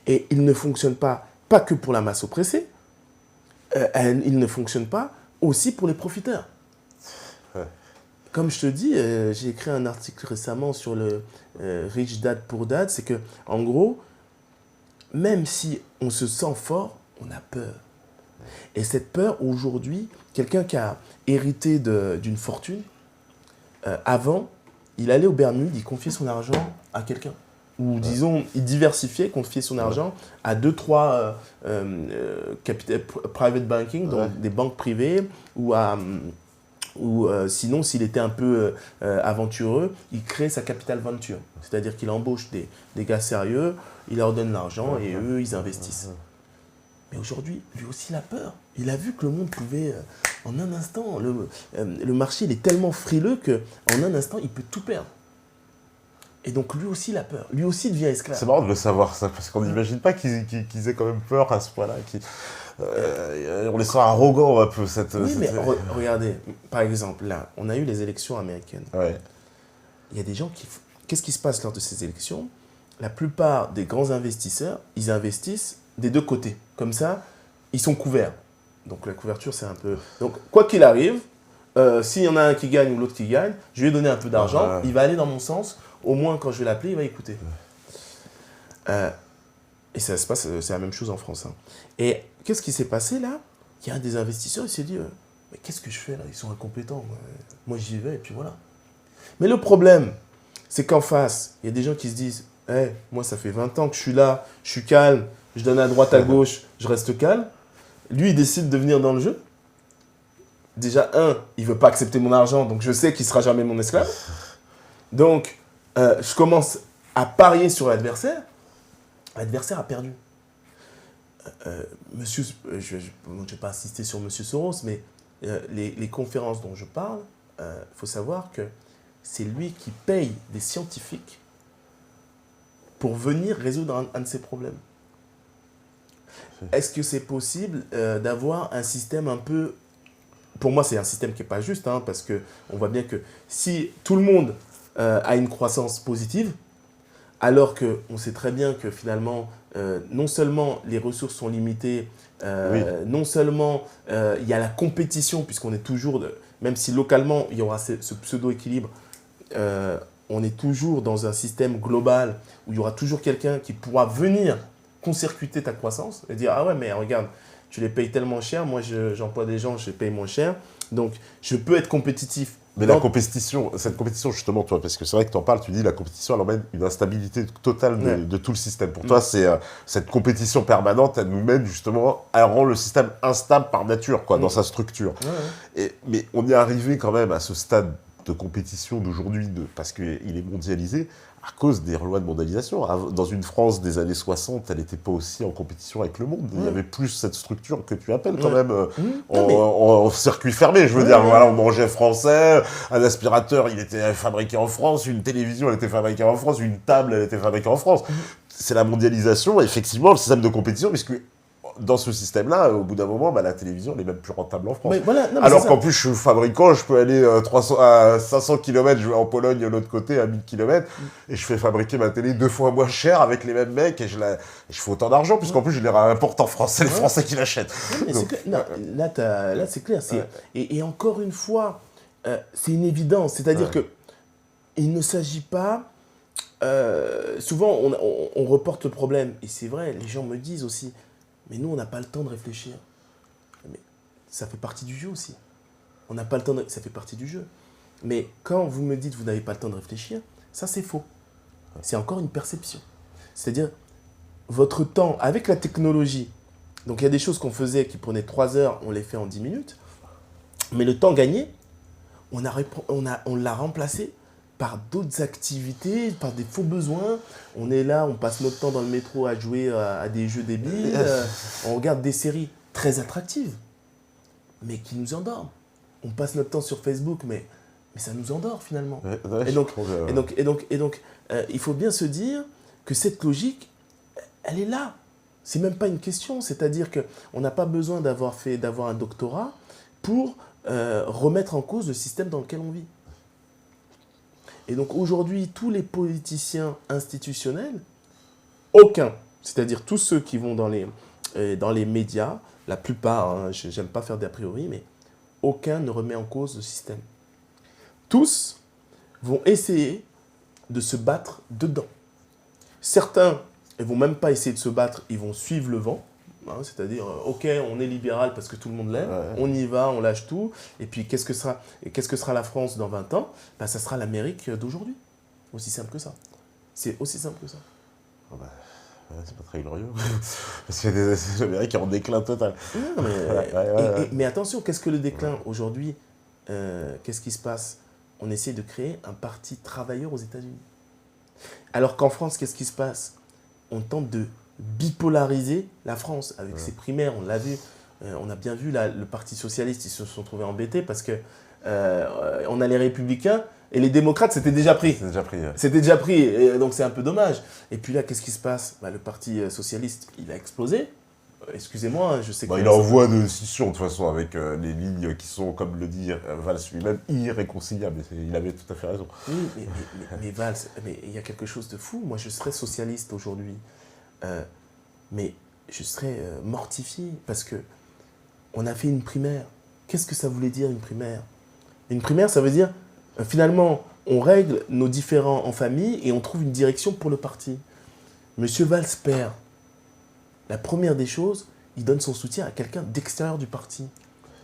Et il ne fonctionne pas que pour la masse oppressée, il ne fonctionne pas aussi pour les profiteurs. Comme je te dis, j'ai écrit un article récemment sur le Rich Dad Poor Dad, c'est que, en gros, même si on se sent fort, on a peur. Et cette peur, aujourd'hui, quelqu'un qui a hérité d'une fortune, avant, il allait aux Bermudes, il confiait son argent à quelqu'un. Ou disons, il diversifiait, confiait son argent à 2-3 private banking, donc des banques privées, ou sinon, s'il était un peu aventureux, il crée sa capital venture. C'est-à-dire qu'il embauche des gars sérieux, il leur donne l'argent et eux, ils investissent. Mais aujourd'hui, lui aussi, il a peur. Il a vu que le monde pouvait, en un instant, le marché il est tellement frileux qu'en un instant, il peut tout perdre. Et donc, lui aussi, il a peur. Lui aussi devient esclave. C'est marrant de le savoir, ça, parce qu'on n'imagine pas qu'ils aient quand même peur à ce point-là. On les sent arrogants un peu. Mais regardez, par exemple, là, on a eu les élections américaines. Il y a des gens qui... Qu'est-ce qui se passe lors de ces élections? La plupart des grands investisseurs, ils investissent des deux côtés. Comme ça, ils sont couverts. Donc la couverture, c'est un peu... Donc quoi qu'il arrive, s'il y en a un qui gagne ou l'autre qui gagne, je vais lui donner un peu d'argent, il va aller dans mon sens, au moins quand je vais l'appeler, il va écouter. Et ça se passe, c'est la même chose en France. Et qu'est-ce qui s'est passé là? Il y a un des investisseurs, il s'est dit, mais qu'est-ce que je fais là? Ils sont incompétents. Moi j'y vais et puis voilà. Mais le problème, c'est qu'en face, il y a des gens qui se disent, moi ça fait 20 ans que je suis là, je suis calme, je donne à droite, à gauche, je reste calme. Lui, il décide de venir dans le jeu. Déjà, il ne veut pas accepter mon argent, donc je sais qu'il ne sera jamais mon esclave. Donc, je commence à parier sur l'adversaire. L'adversaire a perdu. Je ne vais pas insister sur M. Soros, mais les conférences dont je parle, faut savoir que c'est lui qui paye des scientifiques pour venir résoudre un de ces problèmes. Est-ce que c'est possible d'avoir un système un peu... Pour moi, c'est un système qui n'est pas juste, hein, parce qu'on voit bien que si tout le monde a une croissance positive, alors qu'on sait très bien que finalement, non seulement les ressources sont limitées, non seulement il y a la compétition, puisqu'on est toujours, même si localement il y aura ce pseudo-équilibre, on est toujours dans un système global où il y aura toujours quelqu'un qui pourra venir concircuiter ta croissance et dire « Ah ouais, mais regarde, tu les payes tellement cher, moi j'emploie des gens, je les paye moins cher, donc je peux être compétitif. » Mais la compétition, cette compétition justement, toi, parce que c'est vrai que tu en parles, tu dis la compétition, elle emmène une instabilité totale de tout le système. Pour toi, c'est cette compétition permanente, elle nous mène justement, elle rend le système instable par nature, quoi, dans sa structure. Mais on est arrivé quand même à ce stade de compétition d'aujourd'hui, parce qu'il est mondialisé, à cause des lois de mondialisation. Dans une France des années 60, elle n'était pas aussi en compétition avec le monde. Il y avait plus cette structure que tu appelles quand même en circuit fermé. Je veux dire, voilà, on mangeait français, un aspirateur, il était fabriqué en France, une télévision, elle était fabriquée en France, une table, elle était fabriquée en France. C'est la mondialisation, effectivement, le système de compétition, puisque dans ce système-là, au bout d'un moment, la télévision, elle est même plus rentable en France. Mais voilà, alors qu'en plus, je suis fabricant, je peux aller à 500 km, je vais en Pologne de l'autre côté, à 1000 km, et je fais fabriquer ma télé 2 fois moins cher avec les mêmes mecs, et je fais autant d'argent, puisqu'en plus, je les rapporte en France, c'est les Français qui l'achètent. Là, c'est clair. Et encore une fois, c'est une évidence. C'est-à-dire qu'il ne s'agit pas... souvent, on reporte le problème. Et c'est vrai, les gens me disent aussi... Mais nous, on n'a pas le temps de réfléchir. Mais ça fait partie du jeu aussi. On n'a pas le temps ça fait partie du jeu. Mais quand vous me dites que vous n'avez pas le temps de réfléchir, ça c'est faux. C'est encore une perception. C'est-à-dire, votre temps, avec la technologie, donc il y a des choses qu'on faisait qui prenaient 3 heures, on les fait en 10 minutes. Mais le temps gagné, on l'a remplacé par d'autres activités, par des faux besoins. On est là, on passe notre temps dans le métro à jouer à des jeux débiles, on regarde des séries très attractives, mais qui nous endorment. On passe notre temps sur Facebook, mais ça nous endort finalement. Et donc, il faut bien se dire que cette logique, elle est là. C'est même pas une question, c'est-à-dire qu'on n'a pas besoin d'avoir un doctorat pour remettre en cause le système dans lequel on vit. Et donc aujourd'hui, tous les politiciens institutionnels, aucun, c'est-à-dire tous ceux qui vont dans les médias, la plupart, hein, j'aime pas faire d'a priori, mais aucun ne remet en cause le système. Tous vont essayer de se battre dedans. Certains ne vont même pas essayer de se battre, ils vont suivre le vent. Hein, c'est-à-dire, ok, on est libéral parce que tout le monde l'aime, on y va, on lâche tout, et puis qu'est-ce que sera la France dans 20 ans? Ça sera l'Amérique d'aujourd'hui. Aussi simple que ça. C'est aussi simple que ça. C'est pas très glorieux. Parce qu'il y a des Amériques qui sont en déclin total. Non, mais attention, qu'est-ce que le déclin? Aujourd'hui, qu'est-ce qui se passe? On essaie de créer un parti travailleur aux États-Unis. Alors qu'en France, qu'est-ce qui se passe? On tente de bipolariser la France avec ses primaires, on l'a vu, on a bien vu le Parti socialiste, ils se sont trouvés embêtés parce que on a les républicains et les démocrates, c'était déjà pris. C'était déjà pris, et donc c'est un peu dommage. Et puis là, qu'est-ce qui se passe? Le Parti socialiste, il a explosé. Excusez-moi, je sais que... il est en voie de scission de toute façon avec les lignes qui sont, comme le dit Valls lui-même, irréconciliables. Il avait tout à fait raison. Oui, mais Valls, il y a quelque chose de fou. Moi, je serais socialiste aujourd'hui. Mais je serais mortifié parce qu'on a fait une primaire. Qu'est-ce que ça voulait dire une primaire? Une primaire, ça veut dire, finalement, on règle nos différends en famille et on trouve une direction pour le parti. Monsieur Valls perd. La première des choses, il donne son soutien à quelqu'un d'extérieur du parti.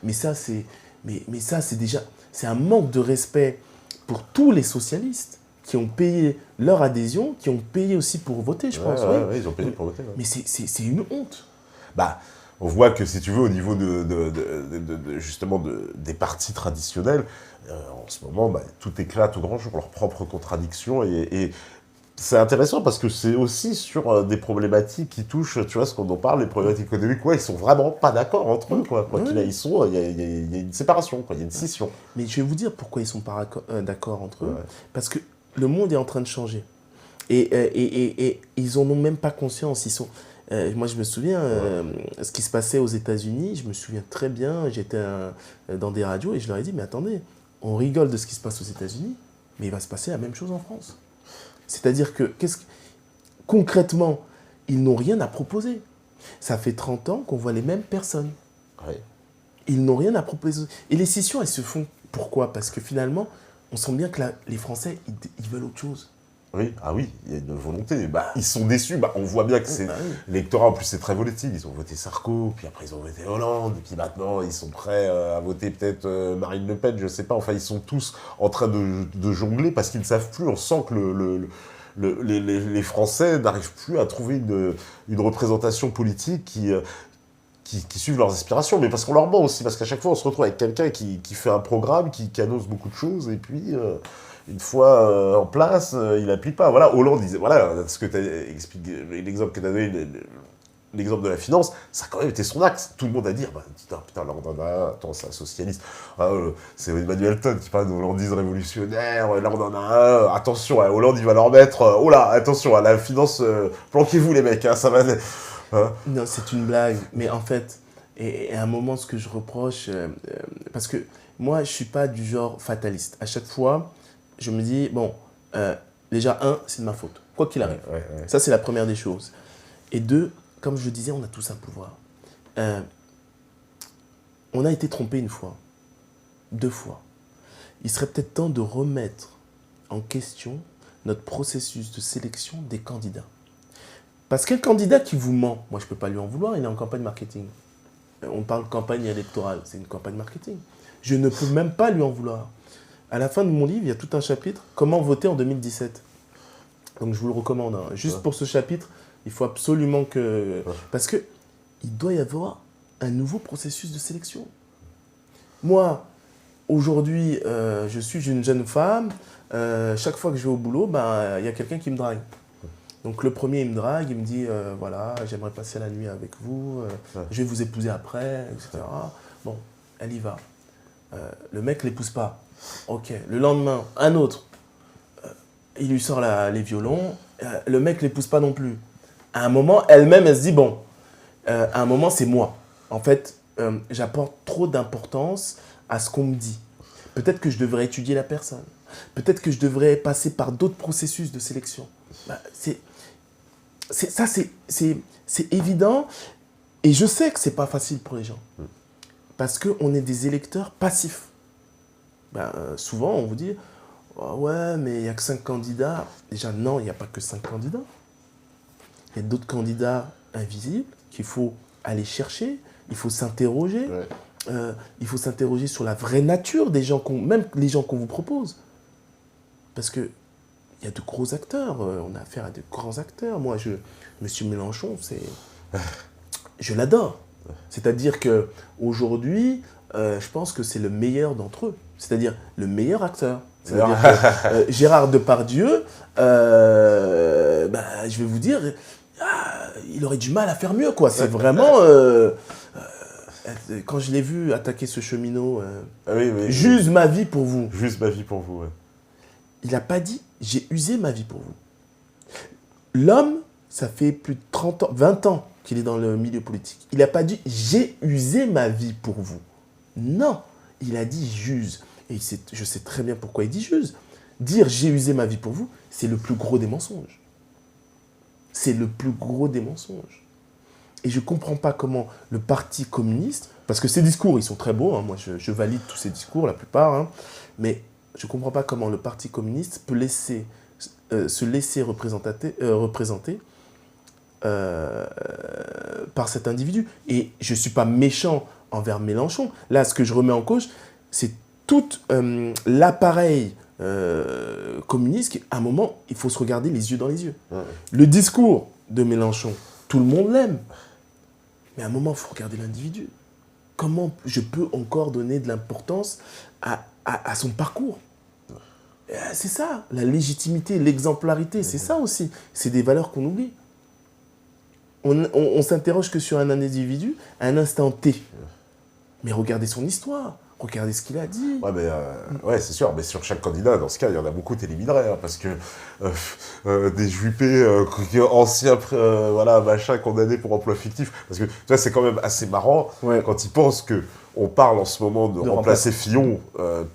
Mais ça, c'est déjà... C'est un manque de respect pour tous les socialistes qui ont payé leur adhésion, qui ont payé aussi pour voter, je pense. Oui, ils ont payé pour voter. Mais c'est une honte. On voit que, si tu veux, au niveau justement des partis traditionnels, en ce moment, tout éclate au grand jour, leurs propres contradictions. Et c'est intéressant parce que c'est aussi sur des problématiques qui touchent, tu vois, ce qu'on en parle, les problématiques économiques, ils sont vraiment pas d'accord entre eux. Il y a une séparation, il y a une scission. Mais je vais vous dire pourquoi ils sont pas d'accord entre eux. Parce que le monde est en train de changer. Et ils en ont même pas conscience. Moi, je me souviens, ce qui se passait aux États-Unis, je me souviens très bien, j'étais dans des radios et je leur ai dit, mais attendez, on rigole de ce qui se passe aux États-Unis, mais il va se passer la même chose en France. C'est-à-dire que, concrètement, ils n'ont rien à proposer. Ça fait 30 ans qu'on voit les mêmes personnes. Oui. Ils n'ont rien à proposer. Et les scissions, elles se font pourquoi? Parce que finalement, on sent bien que les Français, ils veulent autre chose. Oui, ah oui, il y a une volonté. Ils sont déçus. On voit bien que c'est l'électorat, en plus, c'est très volatile. Ils ont voté Sarko, puis après, ils ont voté Hollande, et puis maintenant, ils sont prêts à voter peut-être Marine Le Pen, je sais pas. Enfin, ils sont tous en train de jongler parce qu'ils ne savent plus. On sent que les Français n'arrivent plus à trouver une représentation politique qui suivent leurs aspirations, mais parce qu'on leur ment aussi, parce qu'à chaque fois, on se retrouve avec quelqu'un qui fait un programme, qui annonce beaucoup de choses, et puis... une fois en place, il n'applique pas. Voilà, Hollande disait, voilà, ce que tu as expliqué, l'exemple que tu as donné, l'exemple de la finance, ça a quand même été son axe. Tout le monde a dit, putain, attends, c'est un socialiste. C'est Emmanuel Todd qui parle de hollandise révolutionnaire, là on en a un, attention, Hollande il va leur mettre, oh là, attention, à la finance, planquez-vous les mecs, ça va... Non, c'est une blague, mais en fait, et à un moment, ce que je reproche, parce que moi, je ne suis pas du genre fataliste. À chaque fois, je me dis, bon, déjà, c'est de ma faute, quoi qu'il arrive. Ouais. Ça, c'est la première des choses. Et deux, comme je le disais, on a tous un pouvoir. On a été trompé une fois, 2 fois. Il serait peut-être temps de remettre en question notre processus de sélection des candidats. Parce qu'un candidat qui vous ment, moi, je ne peux pas lui en vouloir, il est en campagne marketing. On parle campagne électorale, c'est une campagne marketing. Je ne peux même pas lui en vouloir. À la fin de mon livre, il y a tout un chapitre « Comment voter en 2017 ». Donc, je vous le recommande. Juste pour ce chapitre, il faut absolument que... Parce qu'il doit y avoir un nouveau processus de sélection. Moi, aujourd'hui, je suis une jeune femme. Chaque fois que je vais au boulot, il y a quelqu'un qui me drague. Donc, le premier, il me drague, il me dit « Voilà, j'aimerais passer la nuit avec vous. Je vais vous épouser après, etc. » Bon, elle y va. Le mec ne l'épouse pas. Ok, le lendemain, un autre, il lui sort les violons, le mec ne l'épouse pas non plus. À un moment, elle-même, elle se dit, bon, à un moment, c'est moi. En fait, j'apporte trop d'importance à ce qu'on me dit. Peut-être que je devrais étudier la personne. Peut-être que je devrais passer par d'autres processus de sélection. C'est évident, et je sais que ce n'est pas facile pour les gens. Parce qu'on est des électeurs passifs. Souvent, on vous dit oh, « Ouais, mais il n'y a que 5 candidats. » Déjà, non, il n'y a pas que 5 candidats. Il y a d'autres candidats invisibles qu'il faut aller chercher. Il faut s'interroger. Il faut s'interroger sur la vraie nature des gens, même les gens qu'on vous propose. Parce qu'il y a de gros acteurs. On a affaire à de grands acteurs. Moi, M. Mélenchon, je l'adore. C'est-à-dire qu'aujourd'hui, je pense que c'est le meilleur d'entre eux. C'est-à-dire le meilleur acteur. C'est-à-dire que Gérard Depardieu, je vais vous dire, il aurait du mal à faire mieux, quoi. C'est vraiment... quand je l'ai vu attaquer ce cheminot, j'use ma vie pour vous. J'use ma vie pour vous, ouais. Il n'a pas dit, j'ai usé ma vie pour vous. L'homme, ça fait plus de 30 ans, 20 ans qu'il est dans le milieu politique. Il n'a pas dit, j'ai usé ma vie pour vous. Non, il a dit, j'use. Et je sais très bien pourquoi il dit j'use. Dire j'ai usé ma vie pour vous, c'est le plus gros des mensonges. C'est le plus gros des mensonges. Et je ne comprends pas comment le Parti communiste, parce que ces discours, ils sont très beaux, moi je valide tous ces discours, la plupart, mais je ne comprends pas comment le Parti communiste peut se laisser représenter par cet individu. Et je ne suis pas méchant envers Mélenchon. Là, ce que je remets en cause, c'est tout l'appareil communiste. À un moment, il faut se regarder les yeux dans les yeux. Le discours de Mélenchon, tout le monde l'aime. Mais à un moment, il faut regarder l'individu. Comment je peux encore donner de l'importance à son parcours? C'est ça, la légitimité, l'exemplarité, c'est ça aussi. C'est des valeurs qu'on oublie. On s'interroge que sur un individu à un instant T. Mais regardez son histoire, Regardez ce qu'il a dit. Ouais, mais ouais, c'est sûr, mais sur chaque candidat, dans ce cas, il y en a beaucoup qui élimineraient, hein, parce que des Juppé, anciens, voilà, machin, condamnés pour emploi fictif, parce que tu vois, c'est quand même assez marrant quand ils pensent que on parle en ce moment de remplacer Fillon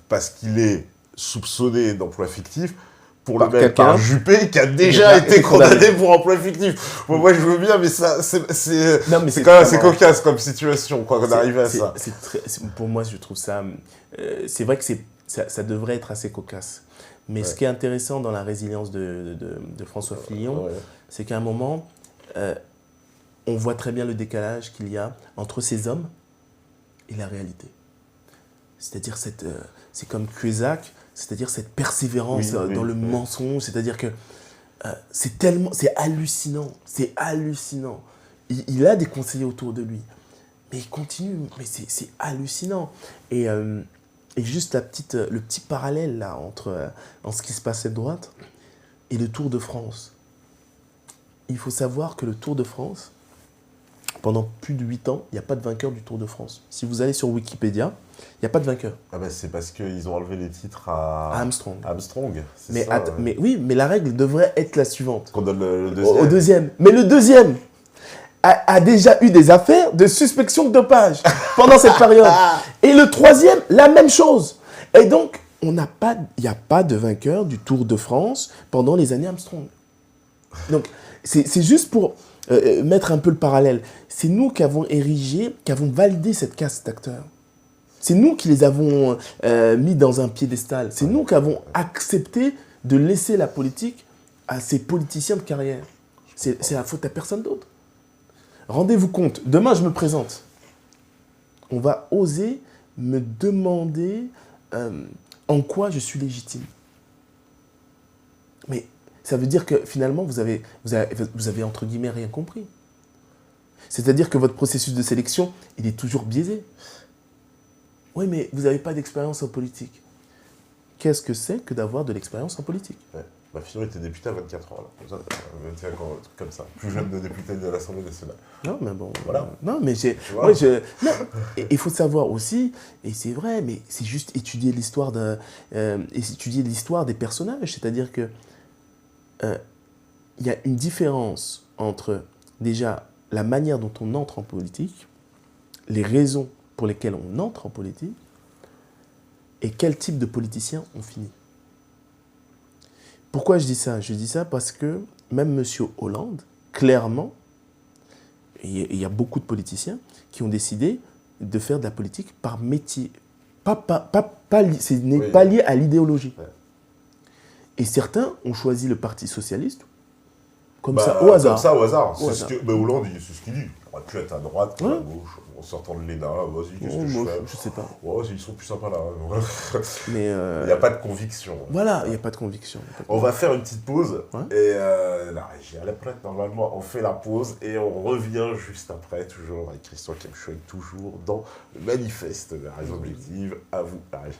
parce qu'il est soupçonné d'emploi fictif, pour le mettre par Juppé qui a déjà été condamné pour emploi fictif. Bon, moi je veux bien, mais ça, c'est quand même assez cocasse comme situation, quoi, qu'on arrive à ça. Pour moi, je trouve ça... c'est vrai que ça devrait être assez cocasse. Mais ce qui est intéressant dans la résilience de François Fillon, c'est qu'à un moment, on voit très bien le décalage qu'il y a entre ces hommes et la réalité. C'est-à-dire, c'est comme Cuezac, c'est-à-dire cette persévérance dans le mensonge, c'est-à-dire que c'est hallucinant, c'est hallucinant. Il a des conseillers autour de lui, mais il continue, mais c'est hallucinant. Et juste le petit parallèle là entre ce qui se passe à droite et le Tour de France. Il faut savoir que le Tour de France, pendant plus de 8 ans, il n'y a pas de vainqueur du Tour de France. Si vous allez sur Wikipédia, il n'y a pas de vainqueur. Ah ben c'est parce qu'ils ont enlevé les titres à Armstrong. Oui, mais la règle devrait être la suivante. Qu'on donne le deuxième. Au deuxième. Mais le deuxième a déjà eu des affaires de suspicion de dopage pendant cette période. Et le troisième, la même chose. Et donc, il n'y a pas de vainqueur du Tour de France pendant les années Armstrong. Donc, c'est juste pour mettre un peu le parallèle. C'est nous qui avons validé cette caste d'acteurs. C'est nous qui les avons mis dans un piédestal. C'est nous qui avons accepté de laisser la politique à ces politiciens de carrière. C'est la faute à personne d'autre. Rendez-vous compte, demain je me présente. On va oser me demander en quoi je suis légitime. Mais ça veut dire que finalement, vous avez entre guillemets rien compris. C'est-à-dire que votre processus de sélection, il est toujours biaisé. Oui, mais vous n'avez pas d'expérience en politique. Qu'est-ce que c'est que d'avoir de l'expérience en politique? Ma fille était députée à 24 ans, là. 25 ans, un truc comme ça. Plus jeune de député de l'Assemblée nationale. Non, mais bon. Voilà. Non, mais il faut savoir aussi, et c'est vrai, mais c'est juste étudier l'histoire des personnages. C'est-à-dire que il y a une différence entre, déjà, la manière dont on entre en politique, les raisons pour lesquelles on entre en politique, et quel type de politicien on finit. Pourquoi je dis ça? Je dis ça parce que même M. Hollande, clairement, il y a beaucoup de politiciens qui ont décidé de faire de la politique par métier. Ce n'est pas lié à l'idéologie. Ouais. Et certains ont choisi le Parti socialiste comme ça, au hasard. Comme ça, au hasard. Hollande, c'est ce qu'il dit. On aurait pu être à droite, à gauche, en sortant de l'ENA. Vas-y, qu'est-ce que je fais? Je sais pas. Ouais, ils sont plus sympas là. Mais il n'y a pas de conviction. Voilà, il n'y a pas de conviction. On va faire une petite pause. Et la régie, elle est prête. Normalement, on fait la pause et on revient juste après, toujours avec Christian Kempschweg, toujours dans le manifeste de la raison objective. À vous, la régie.